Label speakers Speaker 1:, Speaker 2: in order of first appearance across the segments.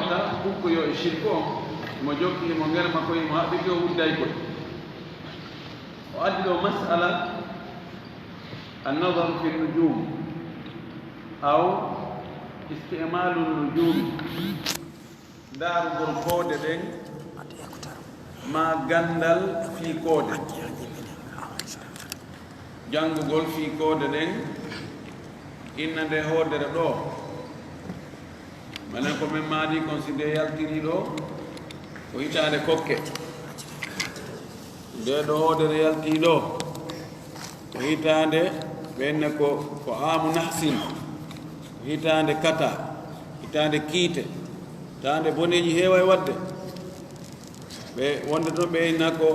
Speaker 1: rewata hukkoyo e shirku on mo jokki mo ngere makko mo haɓɓiti o wudday koy o addi ɗo masala النظر في النجوم أو استعمال النجوم دار كودة دين ما غندل في كودة جانغول في كودة دين إن ده هو دردو ملكو من مادي considéré yaltiri ɗo ko hitande kokke nde ɗo hodere yalti ɗo ko hitande ɓenne ko amu nahsin ko hitande kata hitande kiite hitande boneji heewa e wadde ɓe wonde toon ɓe inna ko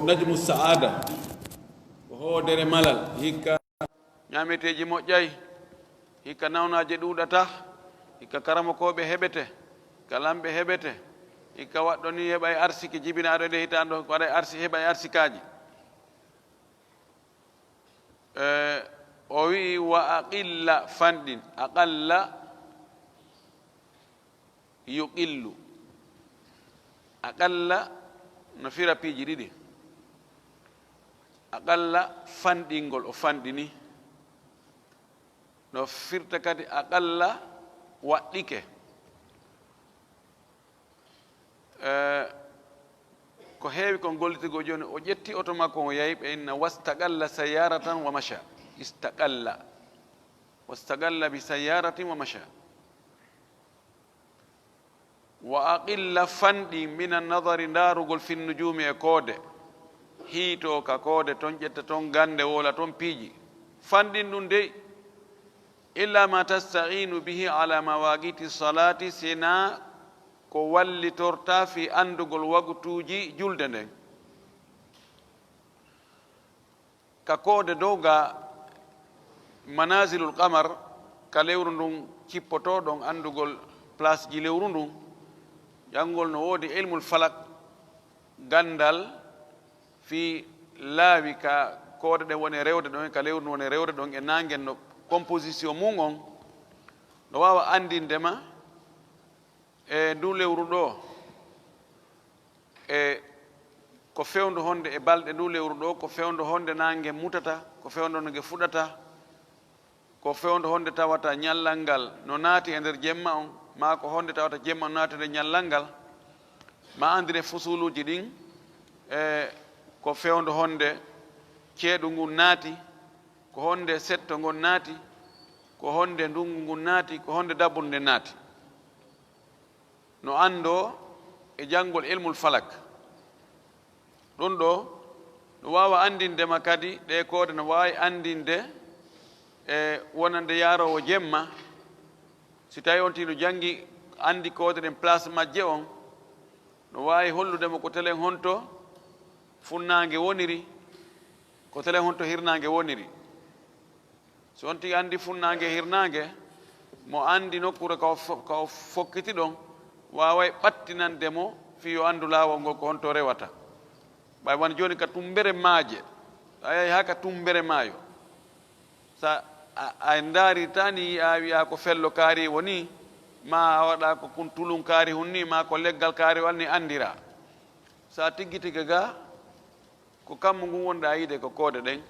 Speaker 1: najmu saada ko hoodere malal hikka ñameteji moƴƴay hikka nawnaje ɗuuɗata hikka karamokoɓe heɓete hikka lamɓe heɓete hikka waɗɗo ni heɓa e arsike jibinaɗo ɗe hitande ɗo waɗa heɓa e arsikaji o wi wa aqilla fanɗin aqalla yuqillu aqalla no fira piiji ɗiɗi aqalla fanɗingol o fanɗini no firta kadi aqalla waɗɗike ko heewi kon gollitigo joni o ƴetti oto makko o yahi ɓe inna wastaqalla sayyaratan wa masha istaqalla wastaqalla bi sayyaratin wa masha wa aqilla fanɗi min annadari ndarugol fi nujumi e koode hiito ka koode toon ƴetta toon gande wola toon piiji fanɗin ɗum dey illa ma tasta'inu bihi ala mawaqiti salati sina ko wallitorta fi andugol wagtuji julde nden ka koode dow ga manazilul qamar ka lewru ndun cippotoɗon andugol place ji lewru ndun jangol no woodi ilmul falak gandal fi laawi ka koode ɗen woni rewde ɗon ka lewru ndun woni rewde ɗon e nangen no composition mum on no wawa andindema e ndu lewru ɗo e ko fewndu honde e balɗe ndu lewru ɗo ko fewndu honde nange mutata ko fewndu honde nge fuɗata ko fewndu honde tawata ñallal ngal no naati e nder jemma on ma ko honde tawata jemma no naati e nder ñallal ngal ma andire fusuluji ɗin e ko fewndu honde ceeɗu ngun naati ko honde setto ngon naati ko honde ndungu ngun naati ko honde dabbunde naati no ando e jangol ilmul falak ɗum ɗo no wawa andindema kadi ɗe koode no wawi andinde e wonande yarowo jemma si tawi on tino jangi andi koode ɗen place majje on no wawi holludemo ko telen honto funnange woniri ko telen honto hirnange woniri so on tigi andi funnange hirnange mo andi nokkure ka fokkiti ɗon waway ɓattinandemo fiyo andu laawol ngol ko honto rewata ɓay won joni ka tumbere maaje a yahi ha ka tumbere maayo sa a ndaari tani a wiya ko fello kaari woni ma a waɗa ko kun tulum kaari hunni ma ko leggal kaari walni andira sa tiggi tiga ga ko kammu ngun wonɗa yiide ko koode ɗen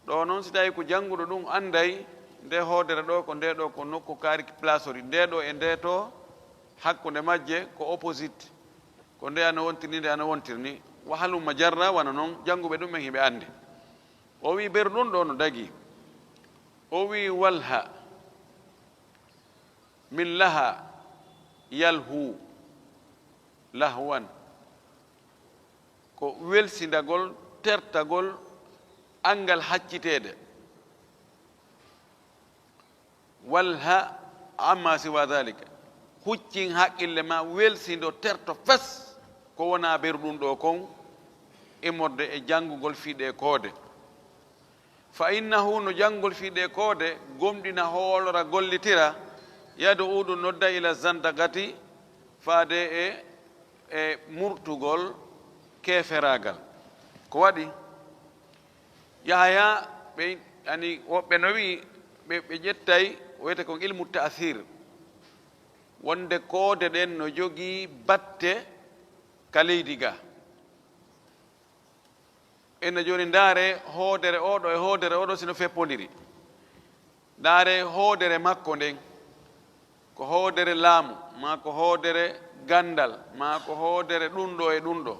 Speaker 1: ɗo noon si tawi ko jannguɗo ɗum anday nde hoodere ɗo ko nde ɗo ko nokku kaari place ori nde ɗo e nde to hakkunde majje ko opposite ko nde ano wontirni nde ano wontirni wahaluma jarra wana noon jannguɓe ɗum en hiɓe andi o wi ber ɗum ɗo no dagi o wi walha min laha yalhu lahwan ko welsindagol tertagol angal haccitede walha amma siwa dhalika huccin haqqille ma welsindo terto fes ko wona berɗum ɗo kon immorde e janngugol fiiɗe koode fa innahu no janngol fiiɗe koode gomɗina hoolora gollitira yado uɗum nodda ila zandagati faade e murtugol keferagal ko waɗi yahaya ɓe ani woɓɓe no wi ɓe ƴettay wiyete kon ilmu ta'thir wonde koode ɗen no jogii batte ka leydi ga ene joni ndaare hoodere oɗo e hoodere oɗo sino feppodiri ndaare hoodere makko nden ko hoodere laamu ma ko hoodere gandal ma ko hoodere ɗum e ɗum ɗo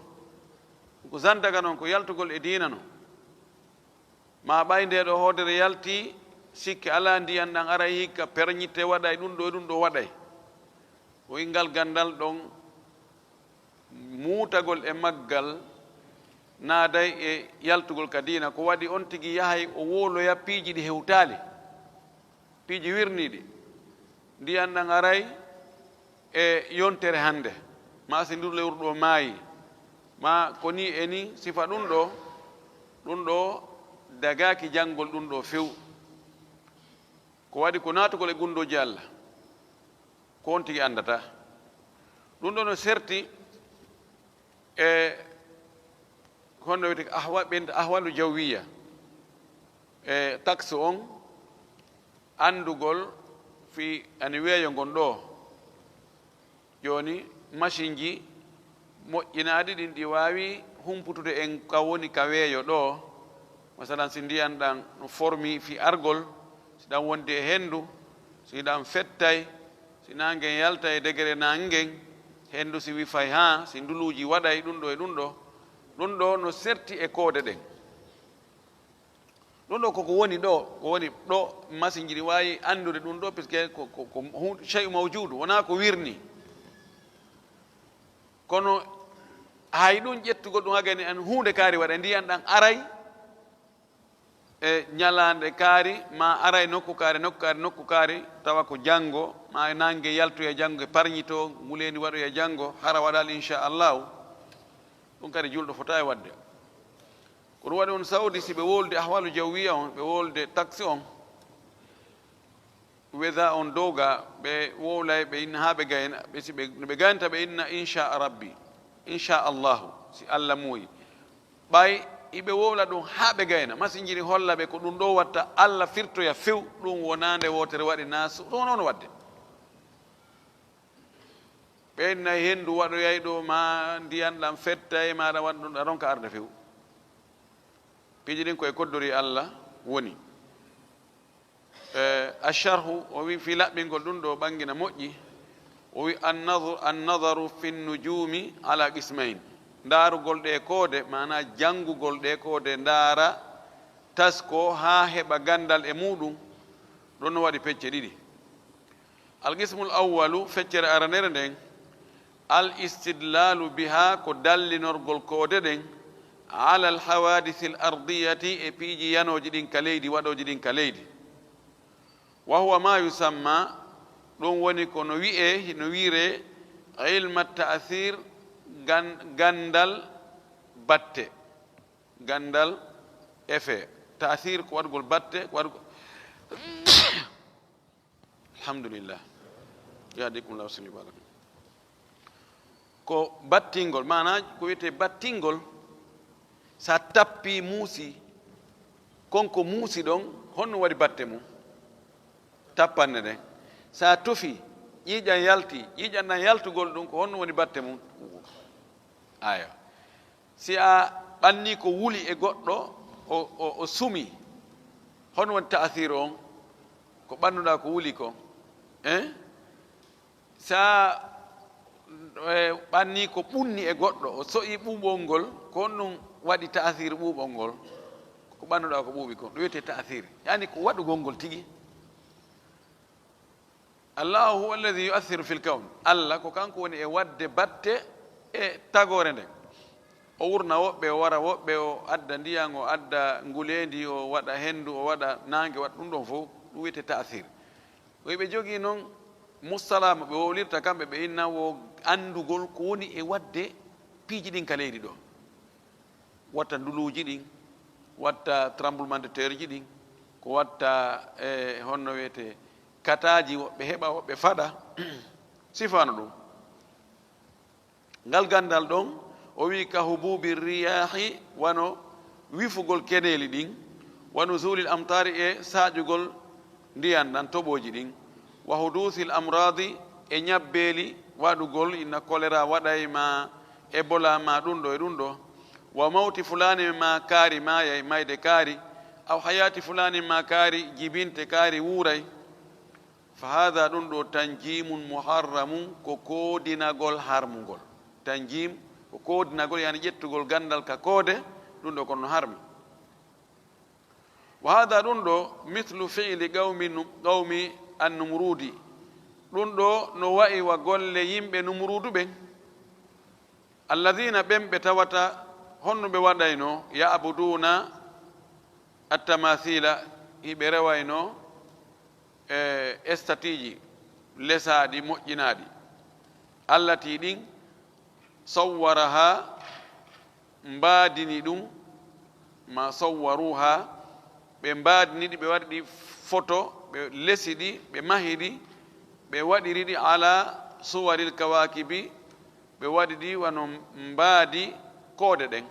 Speaker 1: ko zandaga noon ko yaltugol e diina no ma ɓay nde ɗo hoodere yalti sikke ala ndiyan ɗan ara hikka perñitte waɗa e ɗum ɗo waɗay o ingal gandal ɗon muutagol e maggal naaday e yaltugol ka diina ko waɗi on tigi yahay o woloya piiji ɗi hewtaali piiji wirniiɗi ndiyan ɗan aray e yontere hannde ma si ndur lewru ɗo maayi ma ko ni e ni sifa ɗum ɗo dagaaki janngol ɗum ɗo few ko waɗi ko naatugol e gundoji Allah ko on tigi anndata ɗum ɗo no serti e honno wiyete ɓende ahwalu jawwiya e taxe on anndugol fi ani weeyo ngon ɗo jooni machine ji moƴƴinaaɗi ɗin ɗi waawi humputude en ka woni ka weeyo ɗo masalan si ndiyan ɗan no formi fi argol si ɗan wondi e henndu si ɗan fettay si nangen yalta e degré nangen henndu si wifay ha si nduluuji waɗay ɗum ɗo e ɗum ɗo no serti e koode ɗen ɗum ɗo koko woni ɗo machine ji ɗi waawi anndude ɗum ɗo puisque ko chey mawjudu wonaa ko wirni kono hay ɗum ƴettugol ɗum hagani an huunde kaari waɗa ndiyan ɗan aray e ñalaande kaari ma aray nokku kaari tawa ko janngo ma nange yaltoya janngo e parñito ngulendi waɗoya janngo hara waɗal inchallahu ɗum kadi julɗo fota e waɗde ko ɗum waɗi on sawdi si ɓe wolde ahwalu jawwiya on ɓe wolde taxe on weda on dowga ɓe wowlay ɓe inna ha ɓe gayna no ɓe gaynta ɓe inna inchallahu si Allah muuyi ɓay iɓe wowla ɗum ha ɓe gayna machine jini holla ɓe ko ɗum ɗo watta Allah firtoya few ɗum wonande wotere waɗi nasu ɗum noon wadde ɓe innayi henndu waɗoyay ɗo ma ndiyan ɗam fettay maɗa waɗa ɗum ɗa ronka arde few piiji ɗin koye koddori Allah woni acharhu o wi fi laɓɓingol ɗum ɗo ɓangina moƴƴi o wi annadaru fi nujumi ala qismain ndaarugol ɗe koode mana janngugol ɗe koode ndaara tasko ha heɓa gandal e muɗum ɗon no waɗi pecce ɗiɗi alqismul awwalu feccere aranere nden al istidlalu biha ko dallinorgol koode ɗen ala al hawadith al ardiyati e piiji yanoji ɗin ka leydi waɗoji ɗin ka leydi wa huwa ma yusamma ɗum woni ko no wiire ilma ta'thir gandal batte gandal effet ta'thir ko waɗgol batte ko waɗgol alhamdulillah yahdikum lahu salli barakum ko battingol mana ko wiyete battingol sa tappi muusi konko muusi ɗon honno waɗi batte mum tappanne ɗen sa tufi ƴiiƴan yalti ƴiiƴan ɗan yaltugol ɗum ko honno woni batte mum aya si a ɓanni ko wuli e goɗɗo o sumi hono woni ta'thir on ko ɓannuɗa ko wuli ko sa ɓanni ko ɓunni e goɗɗo o soƴi ɓuuɓol ngol ko honɗum waɗi ta'thir ɓuuɓol ngol ko ɓannuɗa ko ɓuuɓi ko ɗum wiyete ta'thir yani ko waɗugol ngol tigi allahu huwa alladi yu'athiru fi lkawn allah ko kanko woni e wadde batte e tagore nden o wurna woɓɓe o wara woɓɓe o adda ndiyan o adda ngulendi o waɗa henndu o waɗa nangue waɗa ɗum ɗon fof ɗum wiyete ta'thir ɓe jogii noon mustalama ɓe wowlirta kamɓe ɓe inna wo andugol ko woni e wadde piiji ɗin ka leydi ɗo watta nduluuji ɗin watta tremblement de terre ji ɗin ko watta e honno wiyete kataji woɓɓe heɓa woɓɓe faɗa sifano ɗum ngal gandal ɗon o wi ka hububi riyahi wano wifugol keɗeli ɗin wano zulil amtari e saƴugol ndiyan ɗan toɓoji ɗin wa hudusil amradi e ñabbeli waɗugol inna choléra waɗay ma ebola ma ɗum ɗo e ɗum ɗo wa mawti fulani ma kaari mayay mayde kaari aw hayati fulani ma kaari jibinte kaari wuuray fa hada ɗum ɗo tanjimun muharramun ko koodinagol harmugol tanjim ko koodinagol yani ƴettugol gandal ka koode ɗum ɗo kono harmi wa hada ɗum ɗo mithlu fi'li qawmi annumrudi ɗum ɗo no wayi wa golle yimɓe numrudu ɓen alladina ɓen ɓe tawata honno ɓe waɗayno ya'buduna attamathila hiɓe rewayno estatiji lesaɗi moƴƴinaɗi allati ɗin sawwaraha mbaadini ɗum ma sawwaruha ɓe mbaadiniɗi ɓe waɗi ɗi photo ɓe lesi ɗi ɓe mahiɗi ɓe waɗiri ɗi ala suwaril kawakibi ɓe waɗi ɗi wano mbaadi koode ɗen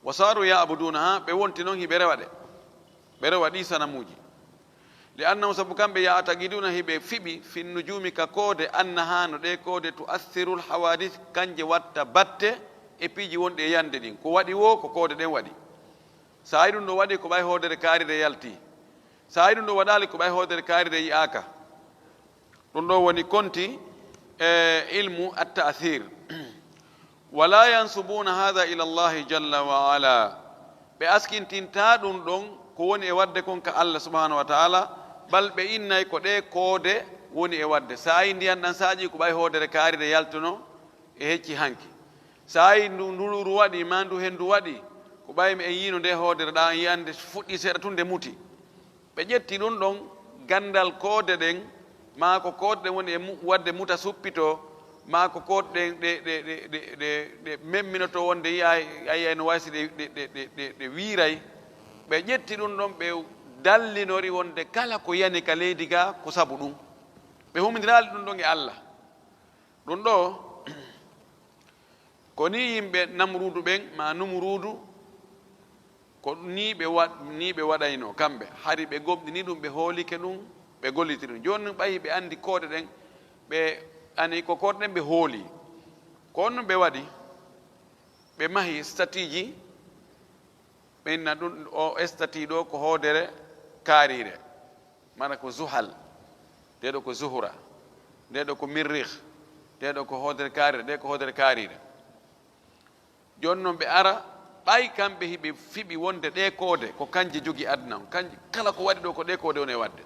Speaker 1: wa saru ya'budunaha ɓe wonti noon hiɓe rewa ɗe ɓe rewa ɗi sanamuji li annahum sabu kamɓe ya'taqiduna hiɓe fiɓi fi nujumi ka koode annaha no ɗe koode tu'athiru lhawadith kanje watta batte e piiji wonɗi e yande ɗin ko waɗi wo ko koode ɗen waɗi sa yi ɗum ɗo waɗi ko ɓay hoodere kaarire yalti sa yi ɗum ɗo waɗali ko ɓay hoodere kaarire yi'aka ɗum ɗo woni konti ilmu at-ta'thir wala yansubuna hada ila allahi jalla wa ala ɓe askintinta ɗum ɗon ko woni e wadde kon ka allah subhanahu wa taala bal ɓe innay ko ɗe koode woni e wadde sa yi ndiyan ɗan saaƴi ko ɓay hoodere kaarire yaltuno e hecci hanki sa yi nduluru waɗi ma ndu hen ndu waɗi ko ɓaymi en yino nde hoodere ɗa yiyande fuɗɗi seeɗa tun nde muti ɓe ƴetti ɗum ɗon gandal koode ɗen ma ko koode ɗen woni e wadde muta suppito ma ko koode ɗen ɗe memminoto wonde yiya no waysi ɗe wiiray ɓe ƴetti ɗum ɗon ɓe dallinori wonde kala ko yani ka leydi ga ko sabu ɗum ɓe humidirali ɗum ɗon e allah ɗum ɗo ko ni yimɓe namrudu ɓen ma numrudu ko ni ɓe waɗayno kamɓe hari ɓe gomɗini ɗum ɓe hoolike ɗum ɓe gollitiri ɗum joni ɓayi ɓe andi koode ɗen ɓe ani ko koode ɗen ɓe hooli ko on ɓe waɗi ɓe mahi statiji ɓe inna ɗum o stati ɗo ko hoodere kaarire mana ko zuhal ndeɗo ko zuhra ndeɗo ko mirrih ndeɗo ko hoodere kaarire nde ko hoodere kaarire joni noon ɓe ara ɓay kamɓe hiɓe fiɓi wonde ɗe koode ko kanje jogi aduna on kanje kala ko waɗi ɗo ko ɗe koode woni e wadde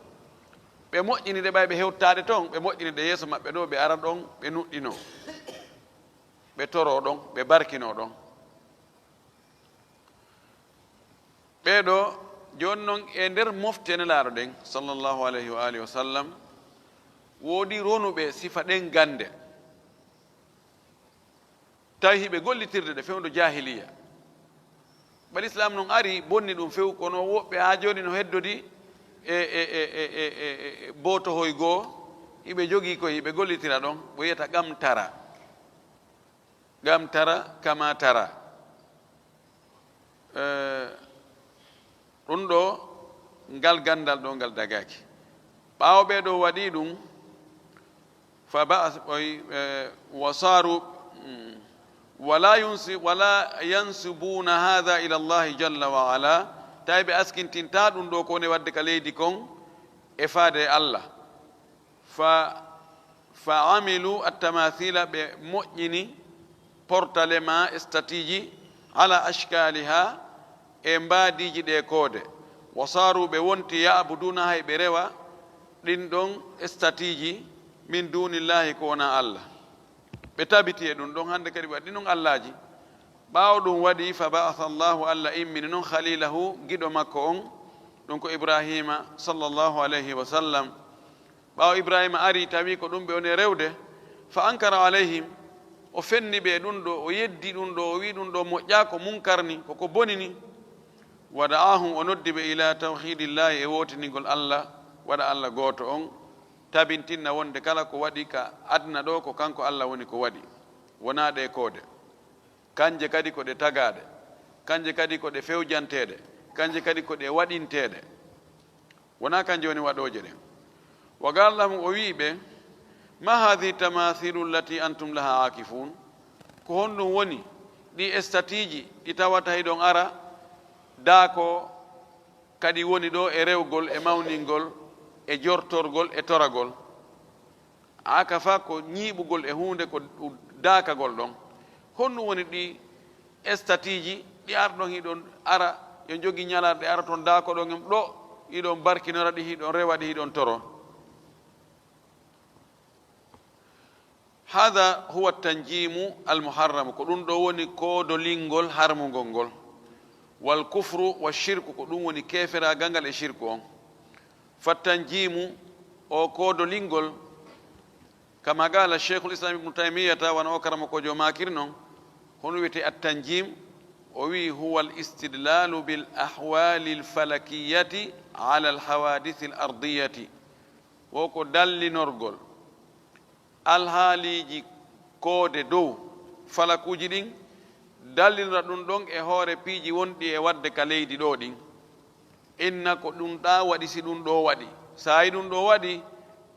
Speaker 1: ɓe moƴƴini ɗe ɓay ɓe hewtade toon ɓe moƴƴini ɗe yeeso maɓɓe ɗo ɓe ara ɗon ɓe nuɗɗino ɓe toro ɗon ɓe barkino ɗon ɓeɗo joni noon e nder moftene laaɗo ɗen sallllahu alayhi wa alihi wa sallam woodi ronuɓe sifa ɗen gande tawi hiɓe gollitirde ɗe fewdo jahiliya bal islam noon ari bonni ɗum few kono woɓɓe ha joni no heddodi botohoy goo hiɓe jogii ko hiɓe gollitira ɗon ɓe wiyata gam tara kama tara ɗum ɗo ngal gandal ɗo ngal dagaki ɓaawo ɓeɗo waɗi ɗum fa ba'as wasaru wala yansubuna hadha ila allahi jalla wa ala tawi ɓe askintinta ɗum ɗo ko woni wadde ka leydi kon e faade e allah fa amilu attamathila ɓe moƴƴini portale ma statiji ala ashkaliha e mbaadiji ɗe koode wasaru ɓe wonti ya'buduna hay ɓe rewa ɗin ɗon statiji min dunillahi ko wona allah ɓe tabiti e ɗum ɗon hande kadi waɗi ɗum allaji ɓaawo ɗum waɗi fa ba'atha llahu allah immini noon khalilahu giɗo makko on ɗum ko ibrahima sallllahu alayhi wa sallam ɓaawo ibrahima ari tawi ko ɗum ɓe woni rewde fa ankara alayhim o fenni ɓe ɗum ɗo o yeddi ɗum ɗo o wi ɗum ɗo moƴƴa ko munkarni koko bonini wada'ahum o noddi ɓe ila tawhidillahi e wotinigol allah waɗa allah gooto on tabintinna wonde kala ko waɗi ka adna ɗo ko kanko allah woni ko waɗi wona ɗe koode kanje kadi ko ɗe tagaɗe kanje kadi ko ɗe fewjanteɗe kanje kadi ko ɗe waɗinteɗe wona kanje woni waɗoje ɗen وقال لهم ويبه ما هذه التماثيل التي أنتم لها عاكفون كهون وني دي استاتيجي إتاوات هيدون أرى داكو كدي وني دو إريوغول إماونينغول إجورتورغول إتوراغول عاكفا كو نيبوغول إهوند كو داكا غول دون هون وني دي استاتيجي دي أردون هيدون أرى ينجوغي نيالار دي أرطون داكو دون دو يدون باركي نورا دي هيدون ريوا دي هيدون تورو هذا هو التنجيم المحرم كدون دو وني كودو لينغول هارمونغول والكفر والشرك كدون وني كافرا غانغال الشرك فالتنجيم او كودو لينغول كما قال الشيخ الاسلام ابن تيميه وانا اكرم كو جو ماكيرنو هون ويتي التنجيم وي هو الاستدلال بالاحوال الفلكيه على الحوادث الارضيه وكو دالي نورغول alhaaliji koode dow falakuji ɗin dallira ɗum ɗon e hoore piiji wonɗi e wadde ka leydi ɗo ɗin inna ko ɗum ɗa waɗi si ɗum ɗo waɗi sa yi ɗum ɗo waɗi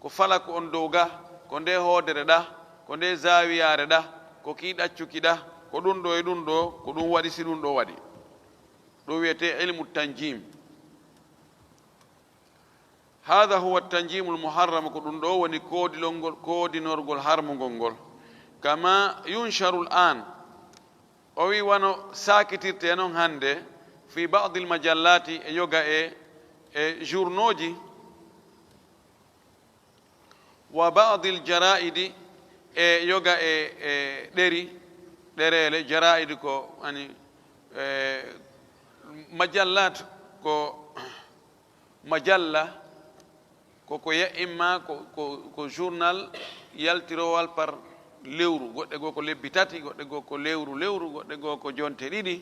Speaker 1: ko falaku on dow ga ko nde hoodere ɗa ko nde zawiyare ɗa ko ki ɗaccuki ɗa ko ɗum ɗo e ɗum ɗo ko ɗum waɗi si ɗum ɗo waɗi ɗum wiyete ilmu tanjim هذا هو التنجيم المحرم كدون دو وني كودي نورغول هارمونغول كما ينشر الآن أوي وانو ساكتير تينون هاندي في بعض المجلات يوغا جورنوجي وبعض الجرائد يوغا دري جرائد كو يعني مجلات كو مجلة koko ya imma ko journal yaltirowal par lewru goɗɗe goo ko lebbi tati goɗɗe goo ko lewru goɗɗe goo ko jonte ɗiɗi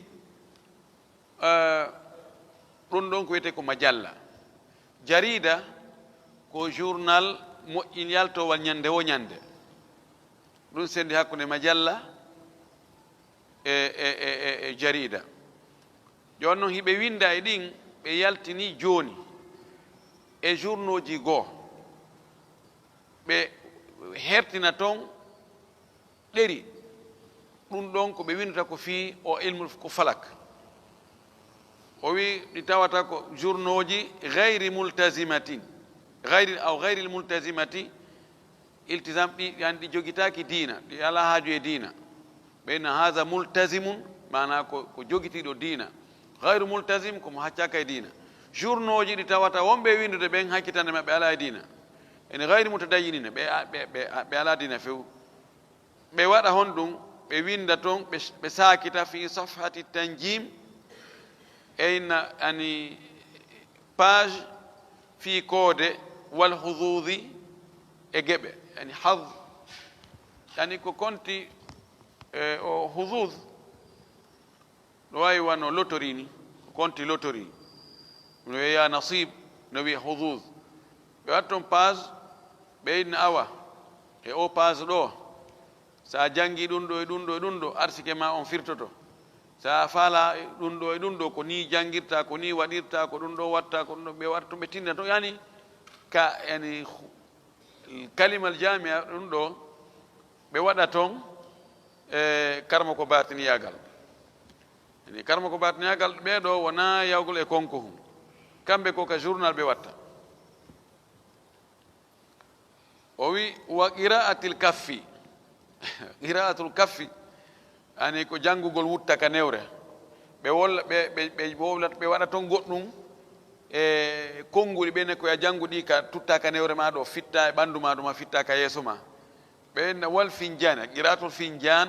Speaker 1: ɗum ɗon ko wiyete ko majalla jarida ko journal moƴƴin yaltowal ñande wo ñande ɗum sendi hakkunde majalla e jarida joni noon hiɓe winda e ɗin ɓe yaltini joni e journaux ji goo ɓe hertina toon ɗeri ɗum ɗon ko ɓe windata ko fii o ilmu ko falak o wi ɗi tawata ko journaux ji gayri multasimatin gayri multasimati iltisam ɗi yani ɗi jogitaki diina ɗi ala haaju e diina ɓeyna haha multasimun mana ko jogitiɗo diina gayru multasim komo haccaka e diina journaux ji ɗi tawata wonɓe windude ɓen hakkitande maɓɓe ala e diina ene gayri mutadayinina ɓe ala diina few ɓe waɗa hon ɗum ɓe winda toon ɓe sakita fi safhati tanjim eyna ani page fi koode wal hududi e geɓe yani had yani ko konti o hudud ɗo wawi wano lotori ni ko konti lotori no wiya nasib no wiya hudud ɓe wat toon page ɓe inna awa e o page ɗo sa jangi ɗum ɗo e ɗum ɗo e ɗum ɗo arsike ma on firtoto sa faala ɗum ɗo e ɗum ɗo ko ni jangirta ko ni waɗirta ko ɗum ɗo watta ko ɗum ɗo ɓe watta ɓe tinna to yani ka yani kalimal jamia ɗum ɗo ɓe waɗa toon e karma ko batiniyagal yani karma ko batiniyagal ɓeɗo wona yawgol e konko hum kamɓe ko ka journal ɓe watta o wi wa qira'atil kaffi qira'atul kaffi ani ko janngugol wutta ka newre ɓe wolla ɓe waɗa toon goɗɗum e konnguli ɓene koya jannguɗi ka tutta ka newre ma ɗo fitta e ɓanndu ma ɗuma fitta ka yeeso ma ɓe wal finjane qira'atul finjan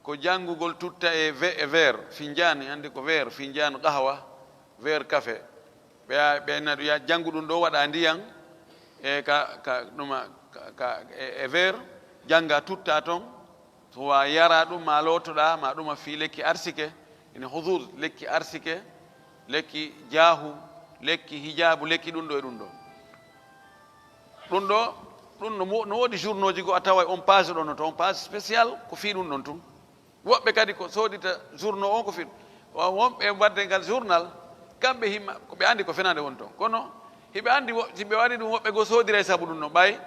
Speaker 1: ko janngugol tutta e verre finjane andi ko verre finjane qahwa verre café ɓe na ya janngu ɗum ɗo waɗa ndiyan e ka ɗuma e verre jannga tutta toon so wa yara ɗum ma lootoɗa ma ɗuma fi lekki arsike ene hudud lekki arsike lekki jaahu lekki hijabu lekki ɗum ɗo e ɗum ɗo ɗum ɗo ɗum no woodi journaux ji go a tawa on page ɗon no to on page spécial ko fi ɗum ɗon tun woɓɓe kadi ko soodita journaux on ko fi wonɓe wadde ngal journal kamɓe himma ko ɓe andi ko fenade won toon kono hiɓe andi siɓe waɗi ɗum woɓɓe go soodira e sabu ɗum no ɓay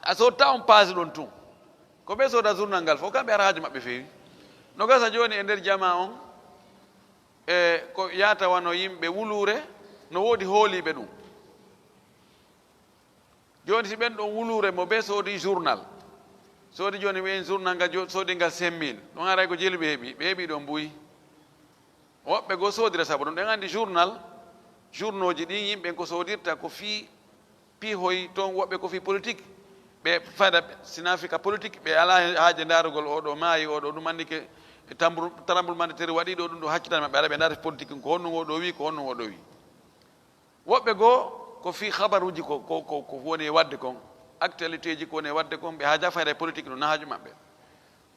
Speaker 1: a sodta on paasi ɗon tun ko ɓe sooda journal ngal fof kamɓe ara haaji maɓɓe feewi no gasa joni e nder jama on e ko yata wano yimɓe wulure no woodi hooliɓe ɗum joni si ɓen ɗon wulure mo ɓe soodi journal soodi joni ɓen journal ngal soodi ngal 5000 ɗum aray ko jeli ɓe heeɓi ɗon mbuyi woɓɓe go soodira sabu ɗum ɗen andi journal ji ɗin yimɓe ko soodirta ko fi piihoy toon woɓɓe ko fi politique ɓe fada sinafika politique ɓe ala haaje darugol oɗo maayi oɗo ɗum andi ke tremblement de terre waɗi ɗo ɗum ɗo haccitan maɓɓe ala ɓe darata politique ko honno oɗo wi ko honno oɗo wi woɓɓe goo ko fi habaruji ko woni e wadde kon actualité ji ko woni e wadde kon ɓe haaja fayda e politique no nahaaju maɓɓe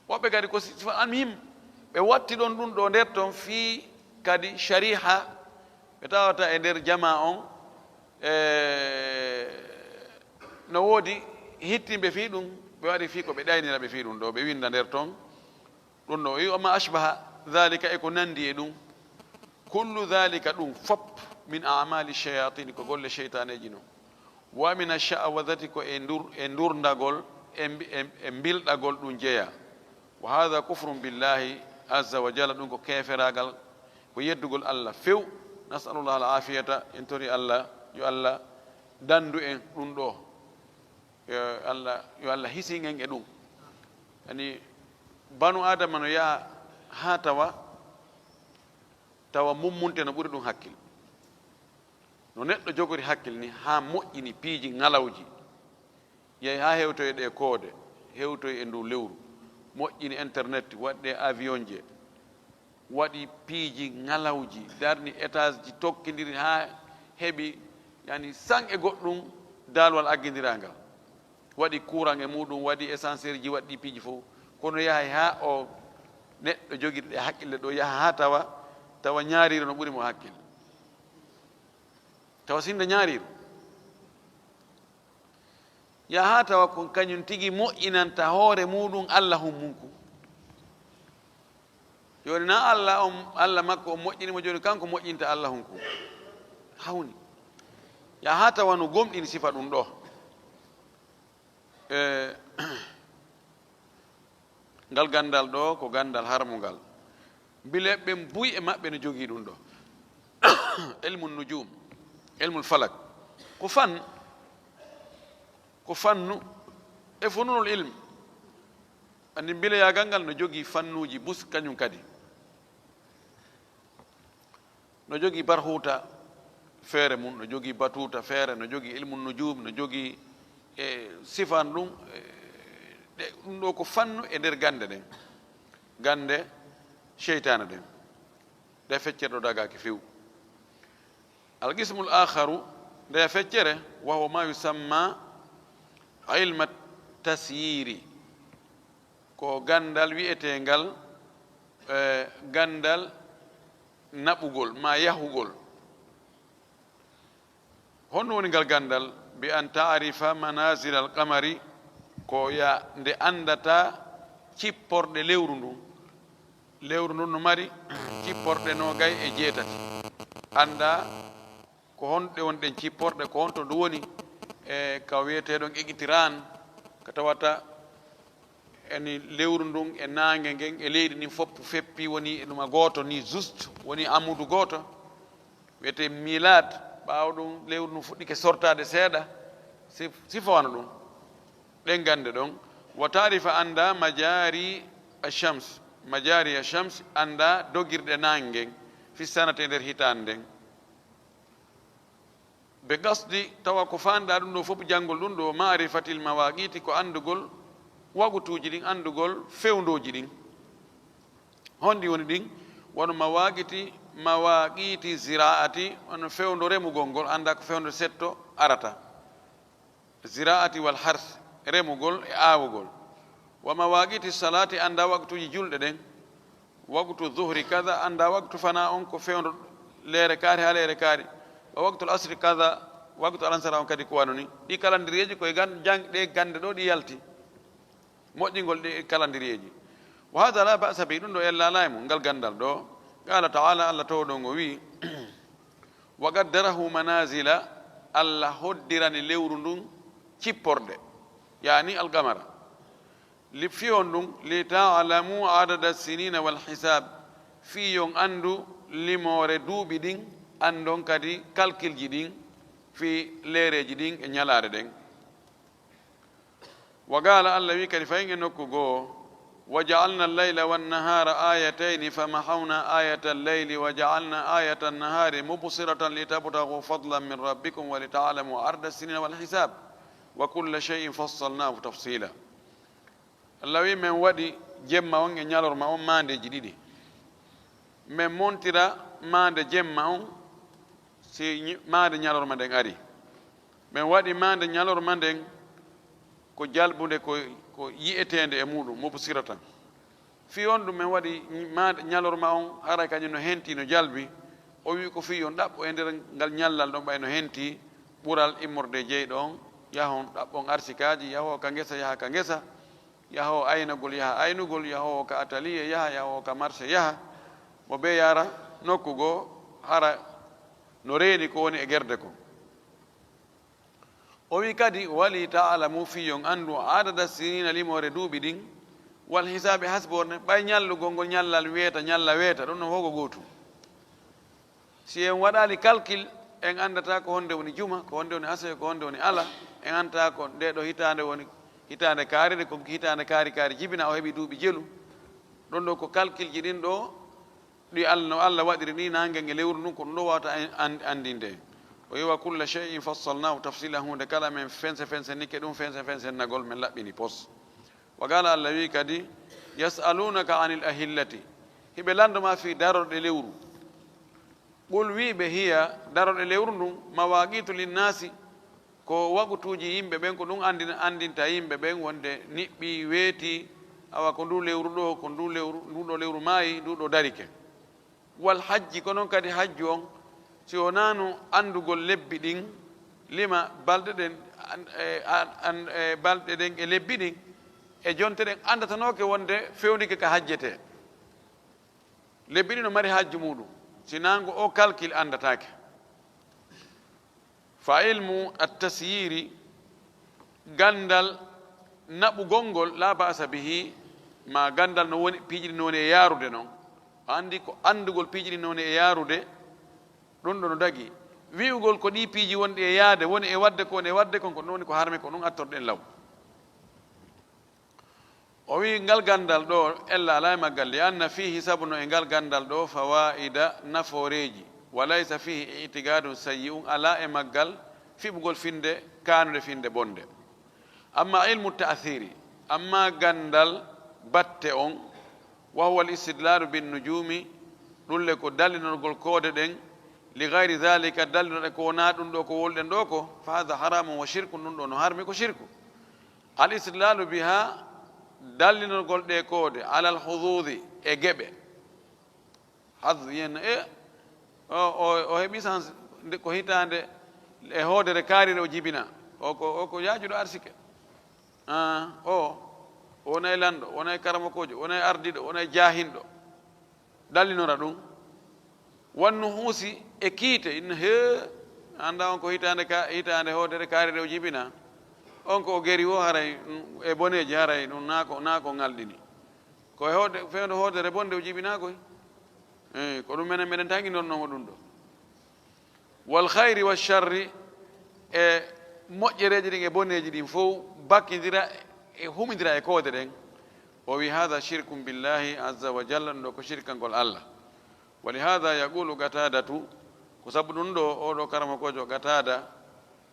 Speaker 1: woɓɓe kadi ko almuhim ɓe watti ɗon ɗum ɗo nder toon fi kadi shariha ɓe tawata e nder jama on no woodi hittimɓe fi ɗum ɓe waɗi fi ko ɓe ɗaynira ɓe fi ɗum ɗo ɓe winda nder toon ɗum ɗo wi oma ashbaha dhalika e ko nandi e ɗum kullu dhalika ɗum fop min amali chayatine ko golle cheytaneji no wa min achawadati ko e ndurdagol e bilɗagol ɗum jeeya wa hada kufrum billahi azza wa jalla ɗum ko keferagal ko yeddugol allah few nasalullah al afiyata en tori allah yo allah dandu en ɗum ɗo yo allah hisingen e ɗum yani banu adama no yaha ha tawa mummunte no ɓuri ɗum hakkil no neɗɗo jogori hakkil ni ha moƴƴini piiji ngalawji yehi ha hewtoye ɗe koode hewtoye e ndu lewru moƴƴini internet waɗɗe avion je waɗi piiji ngalawji darni étage ji tokkidiri ha heɓi yani sang e goɗɗum dalwal aggidiragal waɗi courant e muɗum waɗi essentiel ji waɗɗi piiji fof kono yahay ha o neɗɗo jogiɗo ɗe haqqille ɗo yaha ha tawa ñaariro no ɓuri mo hakkille tawa sinde ñaariro yaha ha tawa ko kañum tigi moƴƴinanta hoore muɗum allah hummunku joni na allah makko o moƴƴinimo joni kanko moƴƴinta allah hunku hawni yaha ha tawa no gomɗini sifa ɗum ɗo ngal gandal ɗo ko gandal harmugal bile ɓe mbuy e maɓɓe no jogii ɗum ɗo ilmu nujum ilmul falak ko fannu e fununol ilme andi mbileyagal ngal no jogii fannuji bus kañum kadi no jogii barhuta feere mum no jogii batuta feere no jogii ilmu nujum no jogii e sifan ɗum ɗum ɗo ko fannu e nder gande ɗen gande cheytane ɗen nde feccere ɗo dagaki few alqismu l akharu nde feccere wahuwa ma yusamma ilma tasyiri ko gandal wi'etengal gandal naɓugol ma yahugol honno woni ngal gandal bi an taarifa manazil al qamari ko ya nde andata cipporɗe lewru ndun no mari cipporɗe no gay e jeetati anda ko honɗe wonɗen cipporɗe ko honto ndu woni e ka wiyeteɗon eqitiran ko tawata eni lewru ndun e nangue ngen e leydi ndin fof feppi woni ɗuma gooto ni juste woni amudu gooto wiyete milad ɓaawa ɗum lewru ndun fuɗɗike sortade seeɗa sifowano ɗum ɗen gande ɗon wa tarifa anda majari ashams anda dogirɗe nangue fi sanate nder hitande nden ɓe gasdi tawa ko fanɗa ɗum ɗo fof janngol ɗum ɗo marifatil mawaqiti ko andugol wagutuji ɗin andugol fewndoji ɗin honɗi woni ɗin wono mawaqiti ziraati wono fewndo remugol ngol anda ko fewndo setto arata ziraati wal hars remugol e aawugol wa mawaqiti salati anda waktuji julɗe ɗen waktu zuhri kada anda waktu fana on ko fewndo leere kaari ha leere kaari wa waktul asri kada waktu alansara on kadi ko wano ni ɗi kalandiriyeji koye ɗe gande ɗo ɗi yalti moƴƴingol ɗi kalandiriyeji wa hada la ba'sa bi ɗum ɗo ellala e mum ngal gandal ɗo qala taala allah taw ɗon o wi wa qaddarahu manazila Allah hoddirani lewru ndun cipporde yani alqamara li fiyon ndun li ta'lamu adada sinina wal hisab fiyon andu limore duuɓi ɗin andon kadi calcul ji ɗin fi leereji ɗin e ñalaare ɗen wa gala Allah wi kadi fayin e nokku goo وجعلنا الليل والنهار آيتين فمحونا آية الليل وجعلنا آية النهار مبصرة لتبتغوا فضلا من ربكم ولتعلموا عدد السنين والحساب وكل شيء فصلناه تفصيلا الله من ودي جمع وان نيالور ما ماندي جديدي من مونترا ماندي جمع سي ماندي نيالور ما دين اري من ودي ماندي نيالور ما دين ko jalbude ko yi'etende e muɗum mubsiratan fi on ɗum men waɗi ñalorma on hara kañum no henti no jalbi o wi ko fi on ɗaɓɓo e nder ngal ñallal ɗon ɓay no henti ɓural immorde jeyɗo on yahon ɗaɓɓon arsikaji yaho ka ngesa yaha ka ngesa yaho aynagol yaha aynugol yaho ka atelier yaha yaho ka marché yaha mo be yara nokku goo hara no reeni ko woni e gerde ko o wi kadi wali ta'lamu fiyon andu adada sinina limore duuɓi ɗin wal hisabe hasborne ɓay ñallugol ngol ñallal weeta ñalla weeta ɗum no hogo gootu si en waɗali calcul en andata ko honde woni juma ko honde woni asee ko honde woni ala en andata ko ndeɗo hitande woni hitande kaaride ko hitande kaari kaari jibina o heeɓi duuɓi jelu ɗon ɗo ko calcul ji ɗin ɗo ɗi Allah no Allah waɗiri ni nangue e lewru ndun ko ɗum ɗo wawata andinde o yiwa kulla shay'in fassalnahu tafsila hunde kala men fense fense nikke ɗum fense fense nagol men laɓɓini pos wa gala Allah wi kadi yasalunaka anil ahillati hiɓe landoma fi darorɗe lewru ɓul wiɓe hiya darorɗe lewru ndun mawaqitu linnasi ko wagutuji yimɓe ɓen ko ɗum andinta yimɓe ɓen wonde niɓɓi weeti awa ko ndu lewru ɗo ko nduɗo lewru maayi nduɗo darike wal hajji ko noon kadi hajju on si wonano andugol lebbi ɗin lima balɗe ɗen balɗe ɗen e lebbi ɗin e jonte ɗen andatanoke wonde fewnike ka hajjete lebbi ɗi no mari hajju muɗum sinango o calcul andatake fa ilmu attasyiri gandal naɓugol ngol la basa bihi ma gandal no woni piijiɗi no woni e yarude noon andi ko andugol piijiɗi no woni e yarude ɗum ɗo no dagi wi'ugol ko ɗi piiji wonɗi e yaade woni e wadde ko woni e wadde kon ko ɗum woni ko harmi ko ɗum attorɗen law o wi ngal gandal ɗo ella ala e maggal li anna fihi sabuno e ngal gandal ɗo fawaida nafooreji wa laysa fihi itigadum sayyi'un ala e maggal fiɓugol finde kanude finde bonde amma ilmu ta'thiri amma gandal batte on wa huwa al istidlalu bin nujumi ɗulle ko dallinorgol koode ɗen li gayri dhalika dallinoɗe ko wona ɗum ɗo ko wolɗen ɗo ko fa hada haramun wa shirku ɗum ɗo no harmi ko shirku al istidlalu biha dallinorgol ɗe koode alal hududi e geɓe hadu yen o heeɓi sans ko hitande e hoodere kaarire o jibina oko yaajuɗo arsike o wona e lanɗo wona e karamakojo wona e ardiɗo wona e jahinɗo dallinora ɗum wannu huusi e kiite inno he anda on ko hitande hoodere kaarire o jibina on ko o geri o haray e boneji haray ɗum naako ngalɗini koye fewde hoodere bonde o jibinakoy ko ɗum menen meɗen tanginonnomo ɗum ɗo wal hayri wa sharri e moƴƴereji ɗin e boneji ɗin fof bakkidira e humidira e koode ɗen o wi hada shirkum billahi azza wa jalla ɗum ɗo ko shirkangol Allah wa li hada yaqulu gatadatu ko sabu ɗum ɗo oɗo karamakojo gatada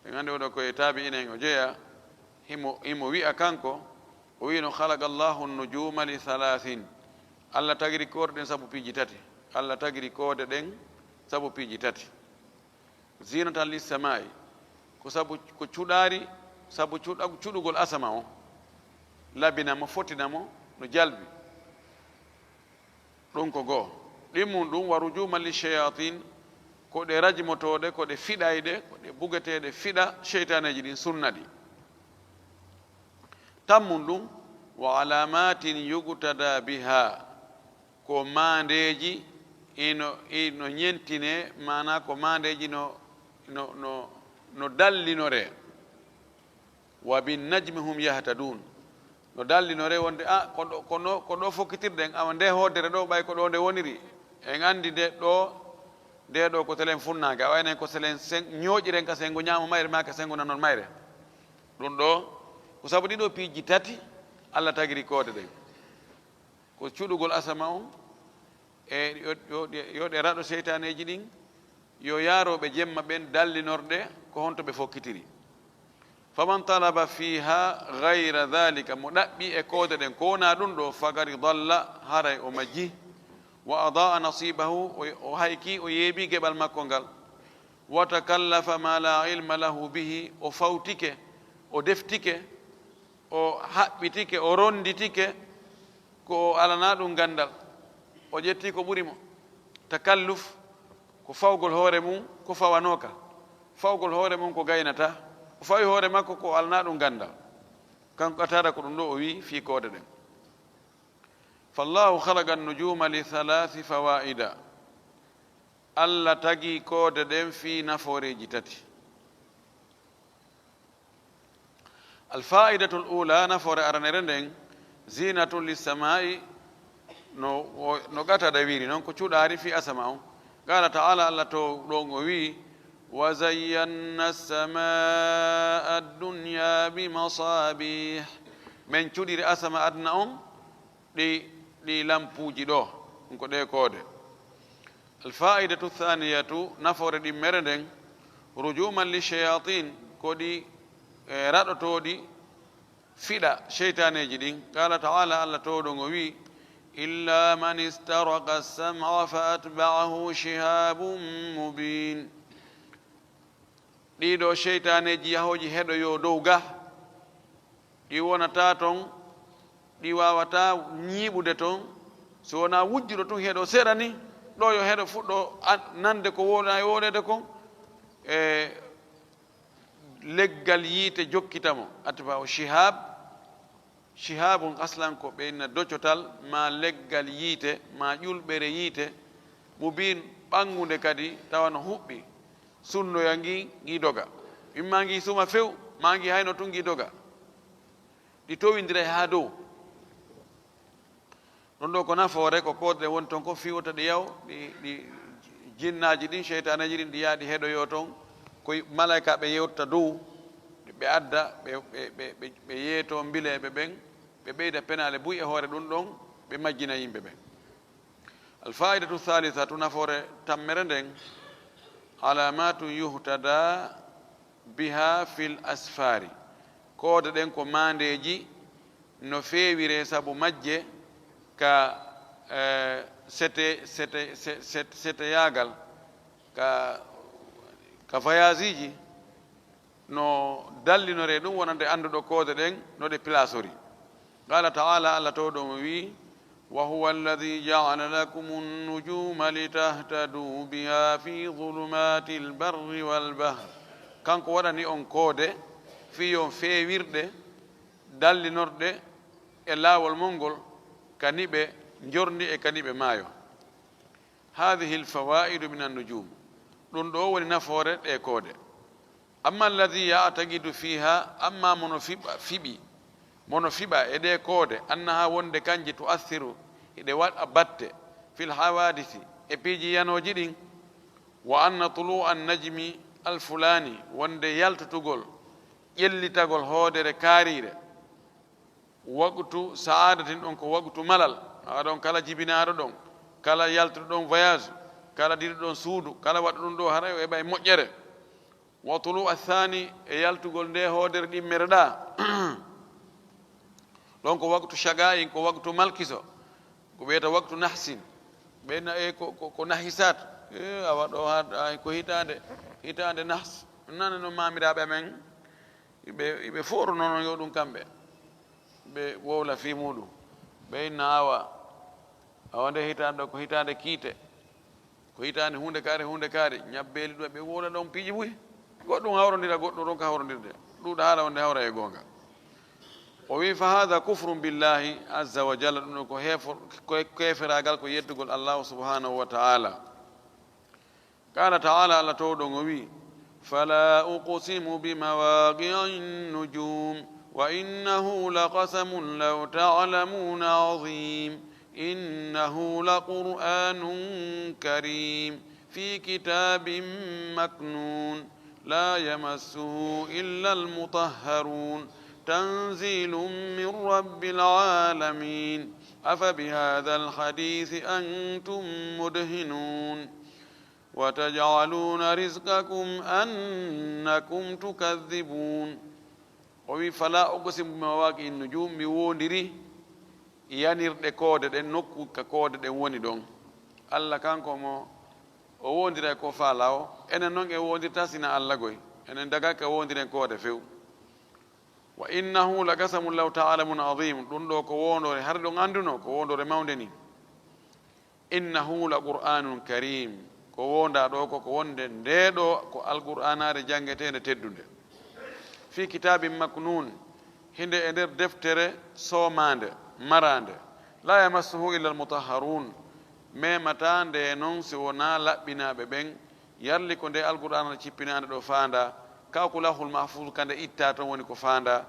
Speaker 1: en andi oɗo koye taabi inen o jeeya himo wi'a kanko o wi no halaga llahu nujuma li halathin Allah tagiri koode ɗen sabu piiji tati Allah tagiri koode ɗen sabu piiji tati zinatan lissamai ko sabu ko cuɗari sabu cuɗugol asama o labinamo fotinamo no jalbi ɗum ko goo ɗimmum ɗum wa rujuma lishayatin ko ɗe rajmotoɗe ko ɗe fiɗayɗe ko ɗe bugeteɗe fiɗa cheytaneji ɗin sunna ɗi tammum ɗum wa alamatin yugtada biha ko mandeji ino ñentine mana ko mandeji no no dallinore wa bin najmi hum yahtadun no dallinore wonde ko ɗo fokkitirɗen awa nde hoddere ɗo ɓay ko ɗo nde woniri en andi nde ɗo ko telen funnage a waynen ko selen ñooƴiren ka sengo ñaamo mayre ma ka sengo nanon mayre ɗum ɗo ko sabu ɗiɗo piiji tati Allah tagiri koode ɗen ko cuɗugol asama on e yo ɗe raɗo seytaneji ɗin yo yaaroɓe jemma ɓen dallinorɗe ko honto ɓe fokkitiri faman talaba fiha gayra dhalika mo ɗaɓɓi e koode ɗen ko wona ɗum ɗo fagari dalla haray o majji wa adaa nasibahu o hayki o yeebi geɓal makko ngal wa takallafa ma la ilma lahu bihi o fawtike o deftike o haɓɓitike o ronditike ko o alana ɗum gandal o ƴetti ko ɓuri mo takalluf ko fawgol hoore mum ko fawanoka fawgol hoore mum ko gaynata o fawi hoore makko ko alana ɗum gandal kanko atara ko ɗum ɗo o wi fi koode ɗen fallahu halaga annujuma li halathi fawaida Allah tagi koode ɗen fi naforeji tati alfaidatu l'ula nafore aranere nden zinatu lissamai no gatada wiri noon ko cuɗari fi asama on qala taala Allah to ɗon o wi wa zayyanna samaa addunya bimasabih min cuɗiri asama adna on ɗi lampuji ɗo ɗum ko ɗe koode alfaidatu thaniyatu nafore ɗimmere nden rujuman lishayatin ko ɗi raɗotoɗi fiɗa cheytaneji ɗin qala taala Allah to ɗon o wi illa man istaraka as-sam'a fa atba'ahu shihabun mubin ɗiɗo cheytaneji yahoji heɗoyo dow ga ɗi wonata ton ɗi wawata ñiiɓude ton so wona wujjuɗo tun heɗo seeɗa ni ɗo yo heɗo fuɗɗo nande ko wona e wonede kon e leggal yiite jokkitamo atba o shihabun aslan ko ɓeyna doccotal ma leggal yiite ma ƴulɓere yiite mubin ɓangude kadi tawa no huɓɓi sunnoya ngi doga imma ngi suma few ma ngi hayno tun ngi doga ɗi towidira ha dow ɗon ɗo ko nafoore ko koodɗe woni toon ko fiwota ɗi yaw ɗi jinnaji ɗin cheytaneji ɗin ɗi yaaɗi heɗoyo toon ko malaika ɓe yewta dow ɓe adda ɓe yeeto mbileɓe ɓen ɓe ɓeyda penale buy e hoore ɗum ɗon ɓe majjina yimɓe ɓen alfaidatu thalithatu nafoore tammere nden alamatu yuhtada biha fil asfari koode ɗen ko mandeji no feewire sabu majje ka sete yagal ka voyage ji no dallinore ɗum wonande anduɗo koode ɗen no ɗe placori qala taala Allah to ɗum wi wa huwa alladhi ja'ala lakum an-nujuma litahtadu biha fi dhulumati al-barri wal-bahr kanko waɗani on koode fiyon feewirɗe dallinorɗe e laawol mongol kaniɓe jorndi e kaniɓe maayo hadihi al-fawaidu min an-nujum ɗum ɗo woni nafoore ɗe koode amma alladhi ya'taqidu fiha amma mono fiɓa e ɗe koode annaha wonde kanji tu'athiru eɗe waɗa batte fil hawadisi e piiji yanoji ɗin wa anna tulu an najmi alfulani wonde yaltutugol ƴellitagol hoodere kaarire waqtu saadatin ɗon ko waqtu malal awa ɗon kala jibinaɗo ɗon kala yaltuɗo ɗon voyage kala diɗo ɗon suudu kala waɗa ɗum ɗo hara o heɓa e moƴƴere wa tulu athani e yaltugol nde hoodere ɗimmere ɗa ɗon ko waqtu shagayin ko waqtu malkiso ko wiyeta waqtu nahsin ɓeyna ko nahisat awa ɗo ko hitande nahs nane no mamiraɓe amen ɓe foro noon yo ɗum kamɓe ɓe wowla fi muɗum ɓeyna awa nde hitande ɗo ko hitande kiite ko hitande hunde kaari ñabbeli ɗo ɓe wowla ɗon piiji ɓuyi goɗɗum hawrodira goɗɗum ɗon ko hawrodirde ɗuɗa haala wonde hawra e gonga o wi fa hada kufrum billahi azza wa jalla ɗum ɗo ko keferagal ko yettugol allahu subhanahu wa ta'ala qala ta'ala Allah to ɗon o wi فلا أقسم بمواقع النجوم وإنه لقسم لو تعلمون عظيم إنه لقرآن كريم في كتاب مكنون لا يمسه إلا المطهرون تنزيل من رب العالمين أفبهذا الحديث أنتم مدهنون وتجعلون رزقكم أنكم تكذبون وفي فلا أقسم بمواقع النجوم بوندري yanirɗe koode ɗen nokku ka koode ɗen woni ɗon allah kanko mo o wondira ko faala o enen noon e wondirta sina allah goy enen dagake wondiren koode few wa innahu la qasamun law ta'lamun azim ɗum ɗo ko wondore har ɗon anduno ko wondore mawde ni innahu la qur'anun karim ko wonda ɗo ko wonde ndeɗo ko alqur'anare jangetede teddunde fi kitabin maknun hinde e nder deftere soomande marande la yamassuhu illa almutahharun memata nde noon si wona laɓɓinaɓe ɓen yarli ko nde alqur'ana cippinande ɗo faanda kawko lahul mahfuz kande itta toon woni ko faanda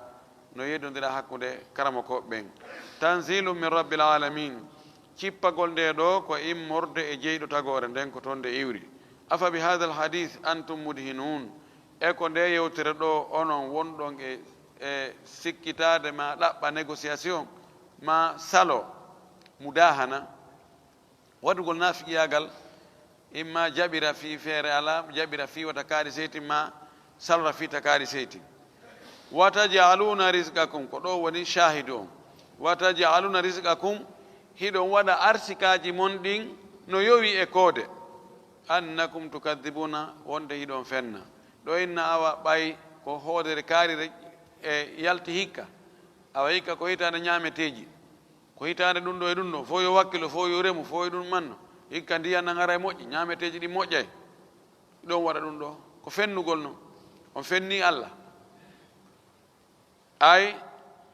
Speaker 1: no yeddodira hakkude karama koɓe ɓen tanzilu min rabbil alamin cippagol nde ɗo ko immorde e jeyɗo tagore nden ko toon nde iwri afa bi hada alhadith antum mudhinun e ko nde yewtere ɗo onon wonɗon e sikkitade ma ɗaɓɓa négociation ma salo mudahana waɗugol nafiqiyagal imma jaɓira fi feere ala jaɓira fi wata kaari seyti ma salra fi takaari seyti watajaluna risqakum ko ɗo woni shahidu on watajaluna risqakum hiɗon waɗa arsikaji mon ɗin no yowi e koode annakum tukadibuna wonde hiɗon fenna ɗo inna awa ɓay ko hoodere kaarire e yalti hikka awa hikka ko hitande ñameteji ko hitande ɗum ɗo e ɗum ɗo fo yo wakkilo fo yo remu fo e ɗum manno hikka ndiyan nan ara e moƴƴi ñameteji ɗi moƴƴay ɗon waɗa ɗum ɗo ko fennugol no on fenni allah ay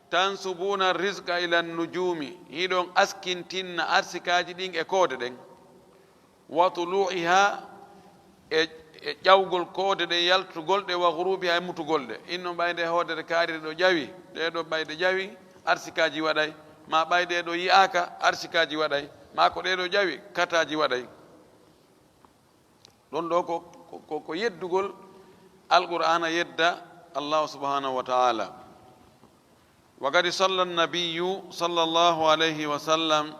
Speaker 1: tansubuna risqa ila nujumi hiɗon askintinna arsikaji ɗin e koode ɗen wa tulu'iha e ƴawgol koode ɗe yaltugol ɗe wa hurubiha e mutugol ɗe inno ɓayde hoodere kaarire ɗo ƴawi ɗeɗo ɓayde ƴawi arsikaji waɗay ma ɓayde ɗo yi'aka arsikaji waɗay ma ko ɗeɗo ƴawi kataji waɗay ɗon ɗo ko yeddugol alqur'ana yedda allahu subhanahu wa ta'ala وقد صلى النبي صلى الله عليه وسلم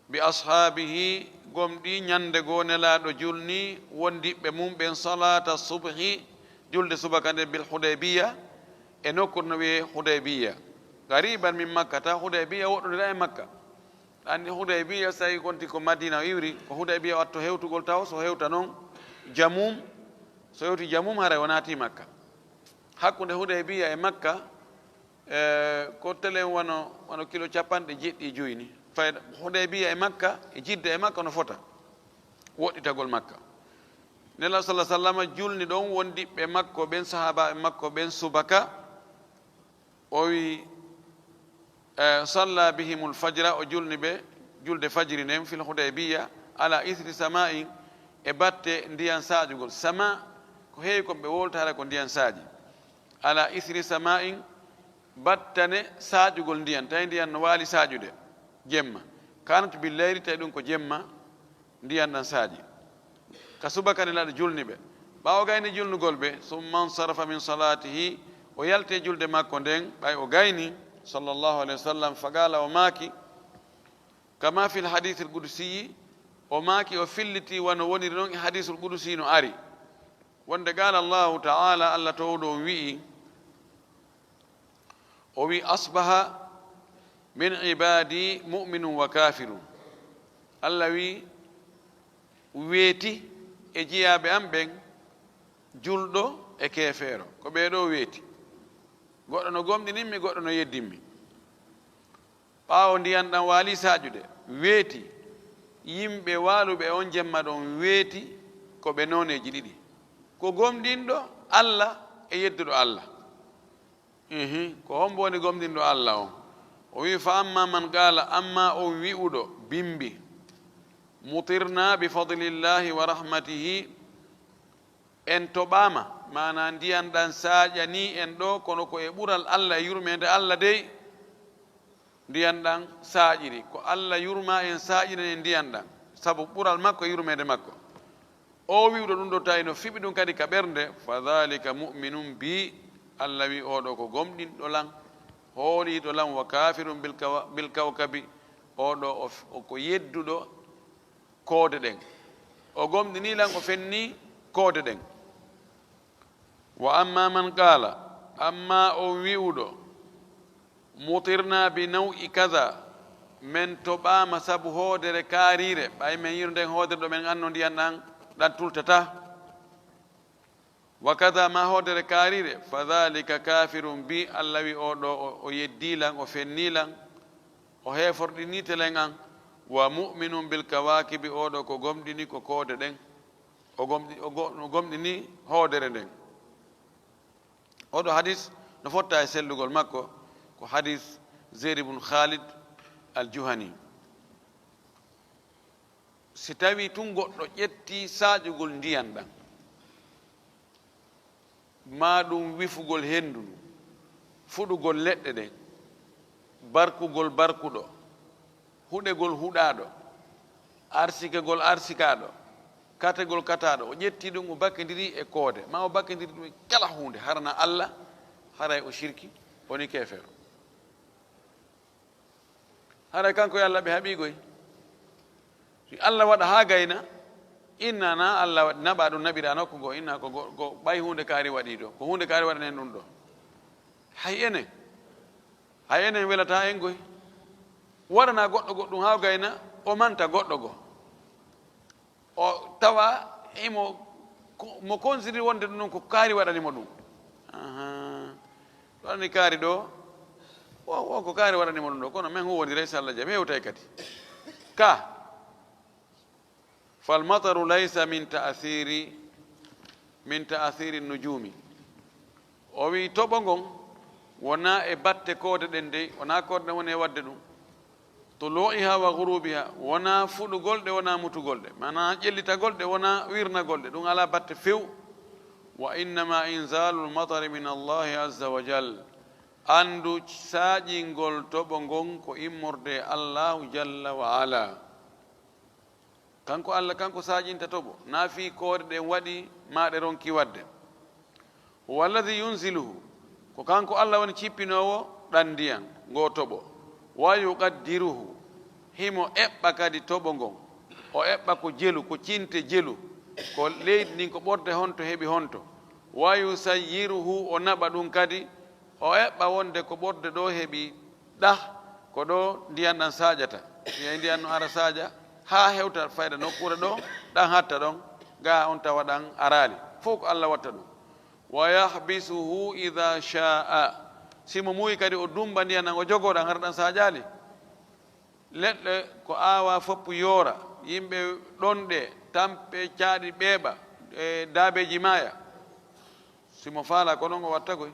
Speaker 1: بأصحابه قمدي نياندغو نلادو جولني وندي بموم بين صلاة الصبح جلد صبح كان بالحديبية انوكر نوي حديبية قريبا من مكة حديبية ودرا مكة أن حديبية ساي كنتي كو مدينة يوري حديبية واتو هيوتو غولتاو سو هيوتا نون جموم سو هيوتي جموم هاري وناتي مكة hakkunde حديبية e مكة ko tele wano kilo capanɗe jeɗɗi joyi ni fayda Hudaybiya e makka e jidda e makka no fota woɗɗitagol makka nela sallah sallama julni ɗon wondiɓɓe makko ɓen sahaba e makko ɓen subaka o wi salla bihimul fajra o julni ɓe julde fajiri nden fil Hudaybiya ala ithri sama'in e batte ndiyan saajugol sama ko heewi koɓe woltare ko ndiyan saaji ala ithri sama'in battane saajugol ndiyan tawi ndiyan no waali saajude jemma kanatu billayri tawi ɗum ko jemma ndiyan ɗan saaji ka subaka nelaɗo julni ɓe ɓaawo gayni julnugol ɓe summa sarafa min salatihi o yalte julde makko nden ɓay o gayni sallllahu alayhi wa sallam fagala o maaki kama fil hadith al qudsiyi o maaki o filliti wano woniri noon e hadithul qudsi no ari wonde qala allahu taala allah towɗo on wi'i o wi asbaha min ibadi mu'minun wa kafirun allah wi weeti e jiyaɓe am ɓen julɗo e keefeero ko ɓeeɗo weeti goɗɗo no gomɗininmi goɗɗo no yeddinmi ɓaawo ndiyan ɗan waali saajude weeti yimɓe waaluɓe e on jemma ɗon weeti ko ɓe nooneji ɗiɗi ko gomɗinɗo allah e yedduɗo allah ko hombo woni gomɗinɗo allah on o wi fa amma man qala amma on wi'uɗo bimbi mutirna bi fadlillahi wa rahmatihi en toɓama mana ndiyan ɗan saƴani en ɗo kono ko e ɓural Allah e yurmede Allah dey ndiyan ɗan saƴiri ko Allah yurma en saƴinen e ndiyan ɗan sabu ɓural makko e yurmede makko o wiwɗo ɗum ɗo tawi no fiɓi ɗum kadi ka ɓernde fa dhalika mu'minum bi Allah wi oɗo ko gomɗinɗo lan hooliɗo lan wa kafirum bil kawkabi oɗo ko yedduɗo koode ɗen o gomɗini lan o fenni koode ɗen wa amma man qala amma o wiwɗo mutirna bi naw'i kaza men toɓama sabu hoodere kaarire ɓay men yirden hoodere ɗo men anno ndiyan ɗan tultata wa kaza ma hoodere kaarire fa dhalika kafirun bi Allah wi oɗo o yeddilan o fennilan o heeforɗinitelen an wa mu'minun bil kawakibi oɗo ko gomɗini ko koode ɗen o gomɗini hoodere nden oɗo hadis no fotta e sellugol makko ko hadis Zayd ibn Khalid al-Juhani si tawi tun goɗɗo ƴetti saƴugol ndiyan ɗan ma ɗum wifugol hendu ndu fuɗugol leɗɗe ɗen barkugol barkuɗo huɗegol huɗaɗo arsikegol arsikaɗo kategol kataɗo o ƴetti ɗum o bakkidiri e koode ma o bakkidiri ɗum e kala hunde harana Allah haray o shirki woni kefero haray kanko e Allah ɓe haɓigoy si Allah waɗa ha gayna inna na Allah waɗi naɓa ɗum naɓira nokku ngo inna ko ɓay hunde kaari waɗi ɗo ko hunde kaari waɗanen ɗum ɗo hay enen welata en goy waɗana goɗɗo goɗɗum ha gayna o manta goɗɗo go o tawa mo considére wonde ɗum ɗum ko kaari waɗanimo ɗum waɗani kaari ɗo o ko kaari waɗanimo ɗum ɗo kono men huwodire so Allah jaɓi hewtay kadi ka falmataru laysa min ta'athiri nujumi o wi toɓo ngon wona e batte koode ɗen dey wona koode ɗen woni e wadde ɗum tulu'iha wa ghurubiha wona fuɗugol ɗe wona mutugol ɗe mana ƴellitagol ɗe wona wirnagol ɗe ɗum ala batte few wa innama inzalu lmatari min Allahi azza wa jal andu saƴingol toɓo ngon ko immorde Allahu jalla wa ala kanko Allah kanko saƴinta toɓo naafi koode ɗen waɗi ma ɗe ronki wadde huwa alladi yunziluhu ko kanko Allah woni cippinowo ɗan ndiyan ngo toɓo wa yuqaddiruhu himo eɓɓa kadi toɓo ngon o eɓɓa ko jelu ko cinte jelu ko leydi ndin ko ɓorde honto heɓi honto wa yusayyiruhu o naɓa ɗum kadi o eɓɓa wonde ko ɓorde ɗo heɓi ɗah ko ɗo ndiyan ɗan saƴata yey ndiyan no ara saƴa ha hewta fayda nokkure ɗo ɗan hatta ɗon ga on tawa ɗan arali fof ko Allah watta ɗum wa yahbisuhu ida sha'a simo muyi kadi o dumba ndiyan ɗan o jogoɗan hara ɗan saƴali leɗɗe ko awa foppu yoora yimɓe ɗonɗe tampe caaɗi ɓeeɓa e daabeji maya simo faala ko ɗon o watta koy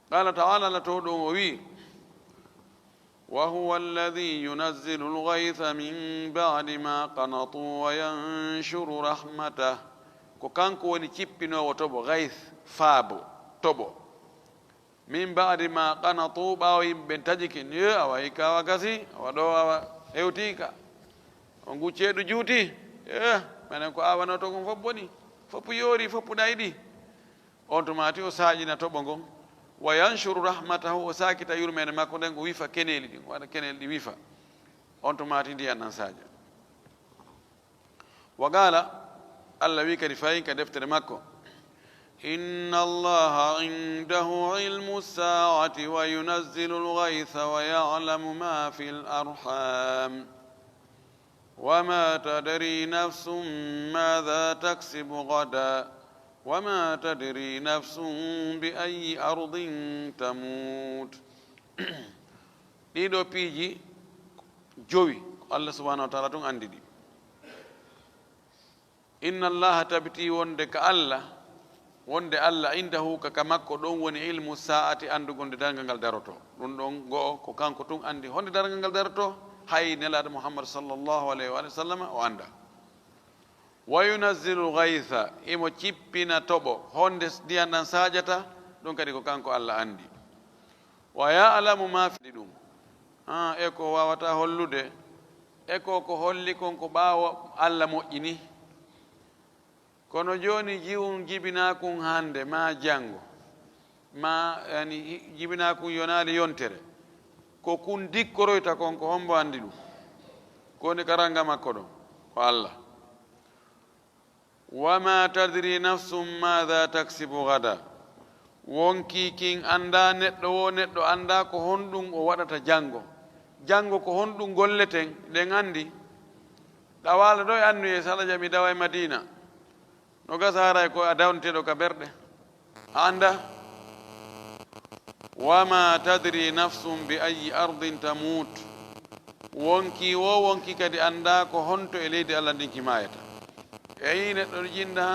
Speaker 1: qala taala Allah to ɗum o wi وهو الذي ينزل الغيث من بعد ما قنطوا وينشر رحمته ko kanko woni cippinowo toɓo gayth faabo toɓo min ba'di ma qanatu ɓaawo yimɓe tajiki ye awa hikka gasi awa ɗo awa hewtika o gucceeɗo juuti minen ko awano to kon fof boni foppu yoori foppu ɗayɗi on to mati o saƴina toɓo ngon wa yanshuru rahmatahu o sakita yurmede makko nden o wifa keneli ɗin waɗa keneli ɗi wifa on to mati ndiyan ɗan saƴa wa qala Allah wi kadi fayin ka deftere makko inna allaha indahu ilmu saati wa yunazzilu lgaytha wa ya'lamu ma fi larham وما تدري نفس ماذا تكسب غدا وما تدري نفس بأي أرض تموت ɗiɗo piiji jowi Allah subhanahu wa ta'ala tun andi ɗi inna allaha tabiti wonde ka Allah wonde Allah indahu ka makko ɗon woni ilmu sa'ati andugonde dargal ngal daroto ɗum ɗon go'o ko kanko tun andi honde dargal ngal daroto hay nelaɗo Muhammad sallallahu alayhi wa sallam o anda wa yunazzilu ghaytha imo cippina toɓo honde ndiyan ɗan sajata ɗum kadi ko kanko Allah andi wa ya'lamu ma fi ɗum e ko wawata hollude e ko holli kon ko ɓaawo Allah moƴƴini kono joni jiwum jibinakun hande ma jango ma yani jibinakun yonali yontere ko kun dikkoroyta kon ko hombo andi ɗum koni karanga makko ɗon ko Allah wama tadri nafsum madha taksibu gada wonki kin anda neɗɗo wo neɗɗo anda ko honɗum o waɗata jango ko honɗum golleten ɗen andi ɗawala ɗo e annuye sala jami dawa e madina no gasa haray ko a dawnteɗo ka berɗe a anda wama tadri nafsum bi ayi ardin tamut wonki wo wonki kadi anda ko honto e leydi Allah ndinki mayata eyi neɗɗo jinda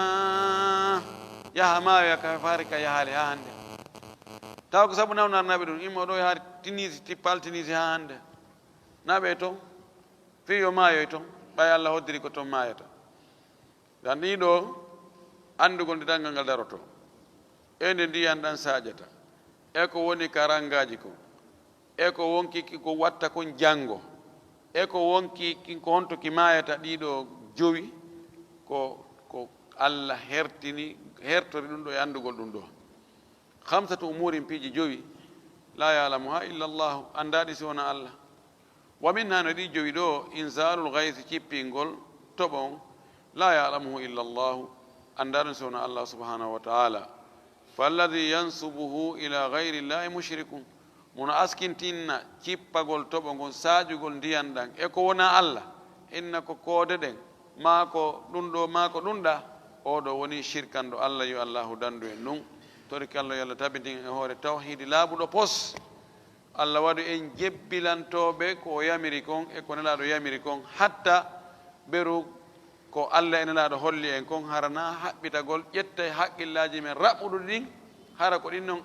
Speaker 1: yaha maayo ka faari ka yahaali ha hande taw ko sabu nawnarnaɓe ɗum immo ɗo yahaari tinisi tippal tinisi ha hande naɓe toon fiyo maayo e toon ɓay Allah hoddiri ko toon maayata dan ɗiɗo andugol nde dangal ngal daroto e nde ndiyan ɗan saƴata e ko woni karangaji ko e ko wonki ko watta kon jango e ko wonki ko honto ki maayata ɗiɗo jowi ko Allah hertori ɗum ɗo e andugol ɗum ɗo khamsatu umurin piiji jowi la ya'lamuha illa Allah andaɗi si wona Allah wa minha no ɗi jowi ɗo inzalul ghayth cippingol toɓon la ya'lamuhu illa Allah andaɗum si wona Allah subhanahu wa ta'ala falladi yansubuhu ila gayri llahi mushrikun mono askintinna cippagol toɓo ngon saajugol ndiyan ɗan e ko wona Allah inna ko koode ɗen ma ko ɗum ɗo ma ko ɗum ɗa oɗo woni shirkanɗo Allah yo Allahu dandu en ɗum toriki Allah yo Allah tabitin e hoore tawhidi laaɓuɗo pos Allah waɗu en jebbilantoɓe ko yamiri kon e ko nelaɗo yamiri kon hatta ɓeru ko Allah e nelaɗo holli en kon harana haɓɓitagol ƴetta e haqqillaji men raɓɓuɗo ɗin hara ko ɗin noon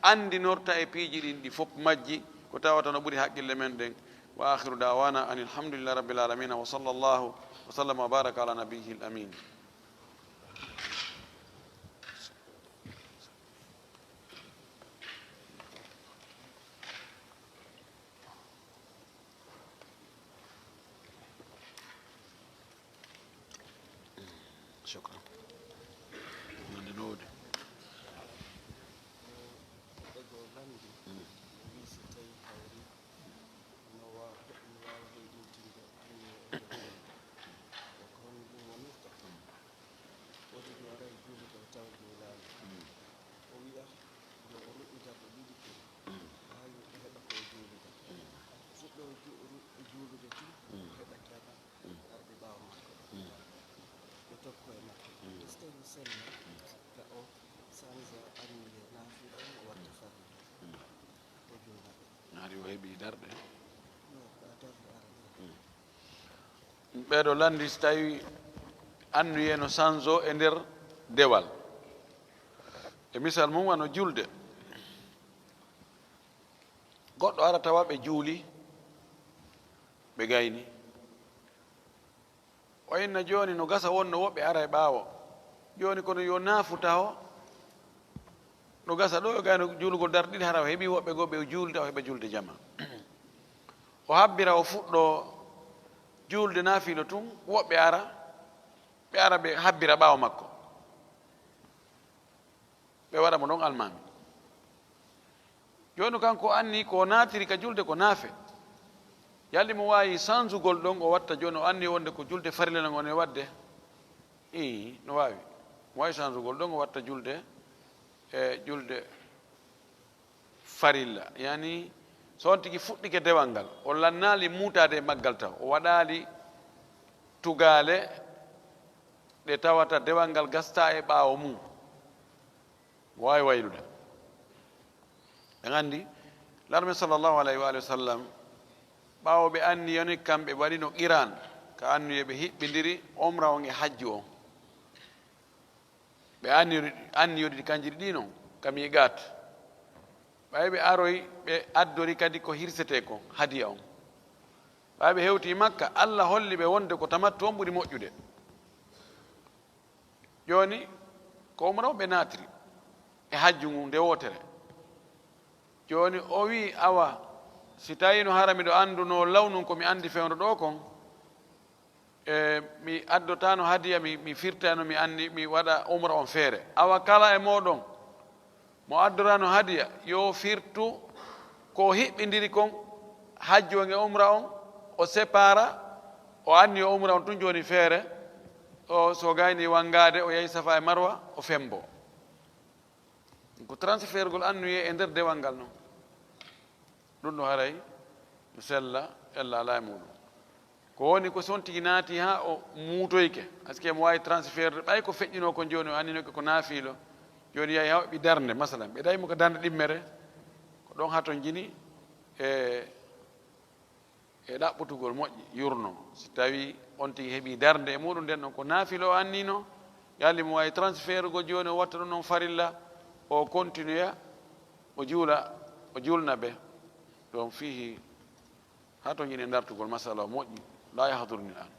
Speaker 1: andinorta e piiji ɗin ɗi fof majji ko tawata no ɓuri haqqille men ɗen wa akhiru dawana an alhamdulillah rabbil alamina wa sallallahu wa sallam wa baraka ala nabiyhi al amin شكرا ɓeɗo landi so tawi annuye no sanzo e nder dewal e misal mum wano julde goɗɗo ara tawa ɓe juuli ɓe gayni o inna joni no gasa wonno woɓɓe ara e ɓaawo joni kono yo naafuta o no gasa ɗo e gayno juulugol darɗiɗi hara o heeɓi woɓɓe goo ɓe juulde o heɓa julde jama o habbira o fuɗɗo julde naafilo tun woɓɓe ara ɓe habbira ɓaawo makko ɓe waɗa mo ɗon almami joni kanko anni ko naatiri ka julde ko naafe yalli mo wawi sansugol ɗon o watta joni o anni wonde ko julde farilla non one wadde no wawi mo wawi sansugol ɗon o watta julde e julde farilla yani so on tigi fuɗɗike dewal ngal o lannali muutade e maggal taw o waɗali tugale ɗe tawata dewal ngal gasta e ɓaawo mum o wawi waylude en andi larme sallllahu alayhi wa alihi wa sallam ɓaawo ɓe anni yoni kamɓe waɗino qiran ka annuye ɓe hiɓɓidiri omra on e hajju on ɓe anni yodi kanji ɗi non kam yigat ɓay ɓe aroy ɓe addori kadi ko hirsete ko hadiya on ɓay ɓe hewti makka Allah holli ɓe wonde ko tamattu on ɓuri moƴƴude joni ko umra ɓe naatiri e hajju ngu nde wotere joni o wi awa si tawi no hara miɗo anduno lawnu komi andi fewndo ɗo kon mi addotano hadiya mi firtano mi andi mi waɗa umra on feere awa kala e moɗon mo addorano hadiya yo firtu ko hiɓɓidiri kon hajju on e umra on o sépara o anni o umra on tun joni feere o so gayni wangade o yehi safa e marwa o fembo ko transfert gol annuye e nder dewal ngal noon ɗum ɗo haray no sella ella ala e muɗum ko woni ko son tigi naati ha o muutoyke par ce que mo wawi transfert ɓay ko feƴƴino ko joni o anninoke ko naafiilo joni yahi hawɓi darde masalan ɓe ɗaymo ko darde ɗimmere ko ɗon haton jini e ɗaɓɓutugol moƴƴi yurno si tawi on tigi heeɓi darde e muɗum nden ɗon ko naafilo o annino yalli mo wawi transfert go joni o watta ɗum noon farilla o continue o julna ɓe ɗon fihi ha to jini dartugol masala o moƴƴi la yahdurni an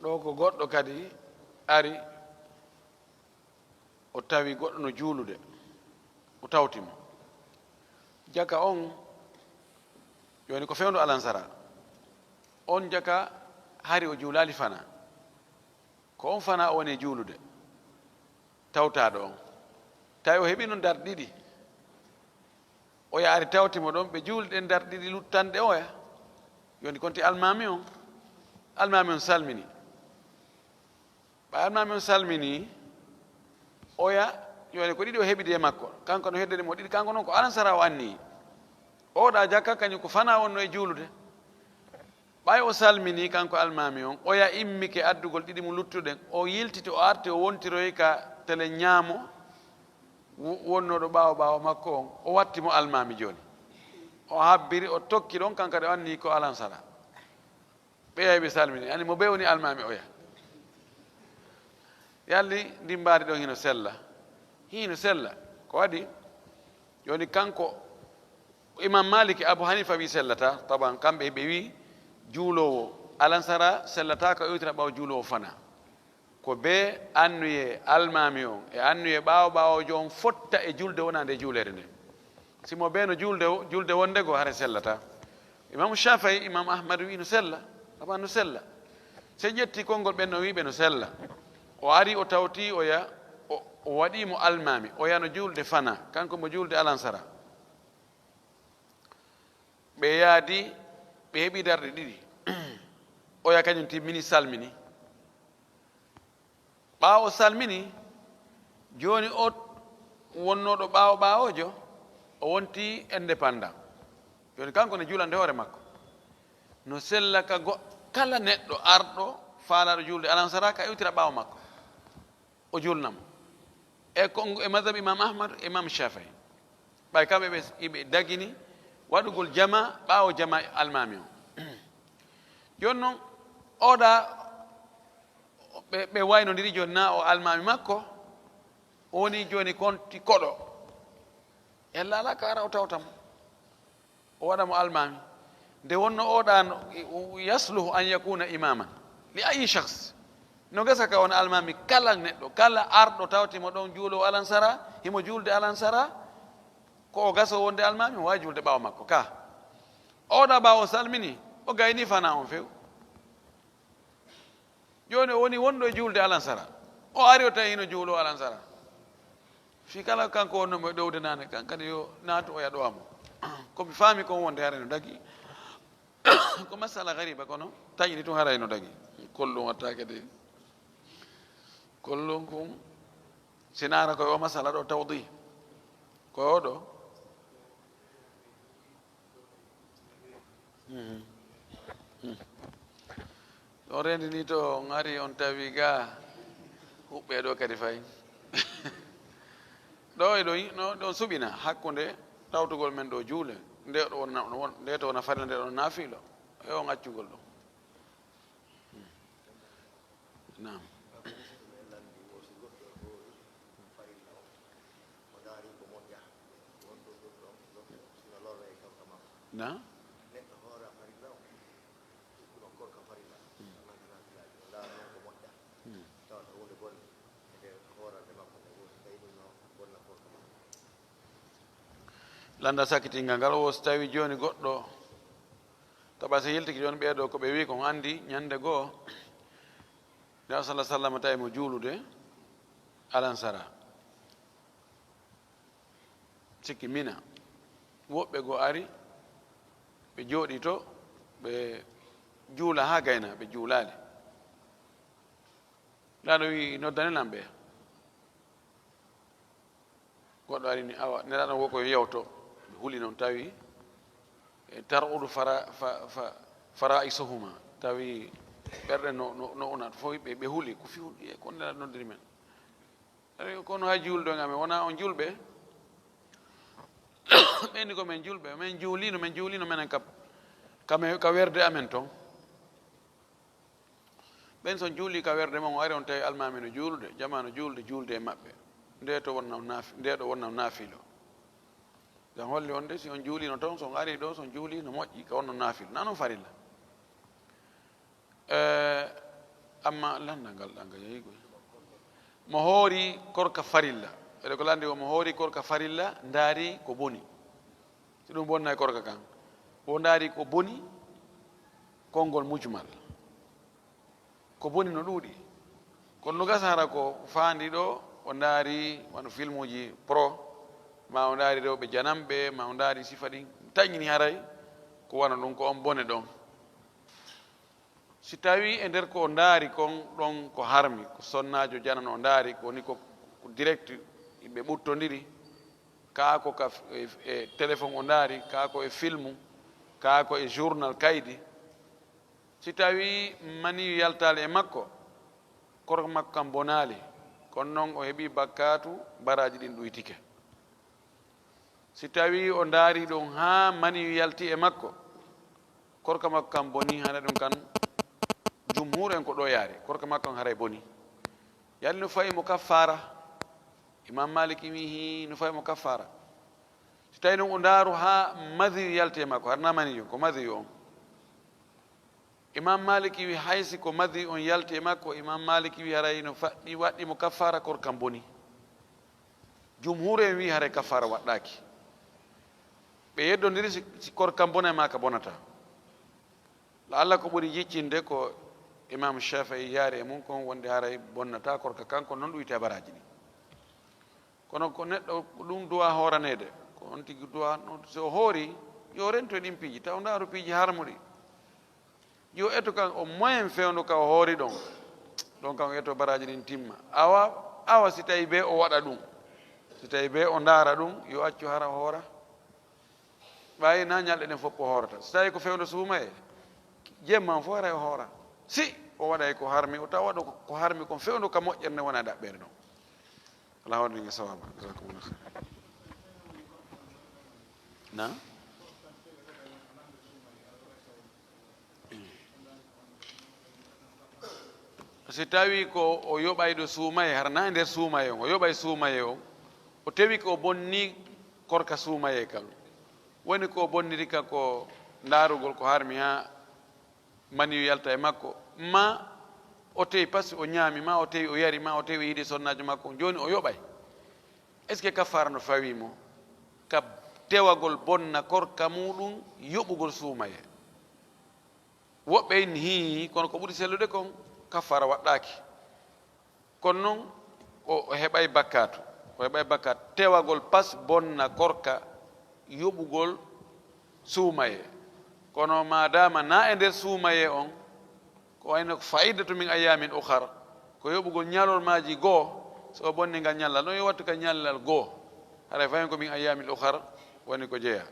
Speaker 1: ɗo ko goɗɗo kadi ari o tawi goɗɗo no juulude o tawtimo jaka on joni ko fewndo alansara on jaka hari o juulali fana ko on fana o woni juulude tawtaɗo on tawi o heeɓi no dar ɗiɗi o yaari tawtimo ɗon ɓe juulɗe dar ɗiɗi luttanɗe oya joni konti almami on salmini ɓa almami on salmini oya joni ko ɗiɗi o heɓide e makko kanko no heddani mo ɗiɗi kanko noon ko alansara o anni oɗa jakka kañum ko fana wonno e juulude ɓay o salmini kanko almami on oya immike addugol ɗiɗi mo luttuɗen o yiltiti o arti o wontiroy ka tele ñaamo wonnoɗo ɓawo makko on o wattimo almami joni o habbiri o tokki ɗon kankadi o anni ko alansara ɓeyayi ɓe salmini ani mo ɓe woni almami oya yalli ndimbadi ɗon hino sella ko waɗi joni kanko imam malik abou hanifa wi sellata taban kamɓe ɓe wi juulowo alansara sellata ko ƴewtira ɓawo juulowo fana ko be annuye almami on e annuye ɓawojo on fotta e julde wonande e juulere nde simo be no julde wonde go hara sellata imam shafii imam ahmad wi no sella taban no sella se ƴetti konngol ɓen no wiɓe no sella o ari o tawti oya o waɗimo almami oya no julde fana kanko mo julde alansara ɓe yaadi ɓe heeɓi darɗe ɗiɗi oya kañum timmini salmini ɓaawo salmini joni o wonnoɗo ɓawojo o wonti indépendant joni kanko ne julande hoore makko no sella ka kala neɗɗo arɗo faalaɗo julde alansara ka ƴewtira ɓaawo makko o julnamo e madhab imam ahmad imam shafii ɓay kamɓe ɓe dagini waɗugol jama ɓaawo jama almami o joni noon oɗa ɓe waynodiri joni na o almami makko o woni joni konti koɗo ella ala ka ara o tawtamo o waɗamo almami nde wonno oɗa yasluhu an yakuna imaman li ayi shahs no gasa ka won almami kala neɗɗo kala arɗo tawtimo ɗon juulowo alansara himo julde alansara ko o gaso wonde almami o wawi julde ɓaawo makko ka oɗa ɓaawo salmini o gayni fana on few joni o woni wonɗo e julde alansara o ari o tawi hino juulowo alansara fi kala kanko wonnomo e ɗowde nane kankadi yo naatu o yaɗowamo komi faami kon wonde harayno dagi ko masala gariba kono taƴini tun harayno dagi kollum wattake de kollum kum sinara koye o masala ɗo tawdi koye oɗo on rendini to ngari on tawi ga huɓɓe ɗo kadi fayi ɗo e ɗon suɓina hakkude tawtugol men ɗo juule nde to wona farilla nde ɗon naafilo e on accugol ɗo nam na landa sakkitingal ngal o so tawi joni goɗɗo taɓa so yiltiki joni ɓeeɗo ko ɓe wi kon andi ñande goo nde sallah sallam tawi mo juulude alansara sikki mina woɓɓe goo ari ɓe jooɗi to ɓe juula ha gayna ɓe juulali laaɗo wi noddanilan ɓe goɗɗo ari ni awa neraɗo wo koye yewto ɓe huuli noon tawi taruɗu faraisuhuma tawi ɓerɗe no unat fof ɓe huuli ko fi e ko neraɗo noddiri men kono ha juulɗo ngamen wona on julɓe ɓeni ko men julɓe min juulino minen ka werde amen toon ɓen son juuli ka werde mon o ari on tawi almami no juulude jamano juulde e maɓɓe nde ɗo wonnam naafilo jan holli on de si on juulino toon son ari ɗo son juuli no moƴƴi ka wonno naafilo na noon farilla amma landal ngal ɗanga yeyigoy mo hoori korka farilla ede ko landi o mo hoori korka farilla ndaari ko boni si ɗum bonna e korka kan o ndaari ko boni konngol mujmal ko boni no ɗuuɗi kono no gasara ko faandi ɗo o ndaari wano film uji pro ma o ndaari rewɓe janamɓe ma o ndaari sifa ɗin tañini haray ko wana ɗum ko on bone ɗon si tawi e nder ko o ndaari kon ɗon ko harmi ko sonnajo janano o ndaari kowoni ko direct yimɓe ɓuttodiri kaa ko ka e téléphone o ndaari kaa ko e filmu kaa ko e journal kaydi si tawi maniyu yaltali e makko korko makko kam bonaali kono noon o heɓi bakkatu baraji ɗin ɗuytike si tawi o ndaari ɗum ha maniyu yalti e makko korka makko kam boni hana ɗum kan jumhur en ko ɗo yaari korka makko haray boni yalli no fayi mo kaffara imam maliki wi no fayi mo kaffara si tawi ɗum o ndaaru ha madiyu yalti e makko harna maniyu ko madiyu on imam maliki wi haysi ko madi on yalti e makko imam maliki wi haray no faɗɗi waɗɗimo kaffara kor kam boni jumhur en wi haray kaffara waɗɗaki ɓe yeddodiri si kor kam bona e maka bonata Allah ko ɓuri jiccinde ko imam Shafii yaari e mum kon wonde haray bonnata korka kanko noon ɗuyte baraji ɗi kono ko neɗɗo ɗum duwa horanede ko on tigi duwa so hoori yo rento e ɗin piiji taw ndaaru piiji harmuɗi yo eto kan o moyen fewndu ka o hoori ɗon ɗon kan o eto baraji ɗin timma awa si tawi be o waɗa ɗum si tawi be o ndaara ɗum yo accu hara hoora ɓayi na ñalɗe ɗen fof o hoorata so tawi ko fewndu suuma e jemman fof ara o hoora si o waɗay ko harmi o taw waɗa ko harmi kon fewndu ka moƴƴerne wona ɗaɓɓere ɗon ala waɗinge sawaba jasakumullah na si tawi ko o yoɓayɗo suumaye harana e nder suumaye on o yoɓay suumaye on o tawi ko bonni korka suumaye kam woni ko bonniri ka ko ndaarugol ko harmi ha maniyu yalta e makko ma o tawi par ce que o ñaami ma o tawi o yari ma o tawi o yiiɗi sonnajo makko joni o yoɓay est ce que kaffara no fawimo ka tewagol bonna korka muɗum yoɓugol suumaye woɓɓe hi kono ko ɓuri sellude kon kaffara waɗɗaki kono noon o heɓay bakkatu tewagol pas bonna korka yoɓugol suumaye kono madama na e nder suumaye on ko wayno ko faidatu min ayamin ukhar ko yoɓugol ñalol maji goo so bonni ngal ñallal ɗon yo wattu ka ñallal goo haɗa fayin ko min ayamin ukhar woni ko jeeya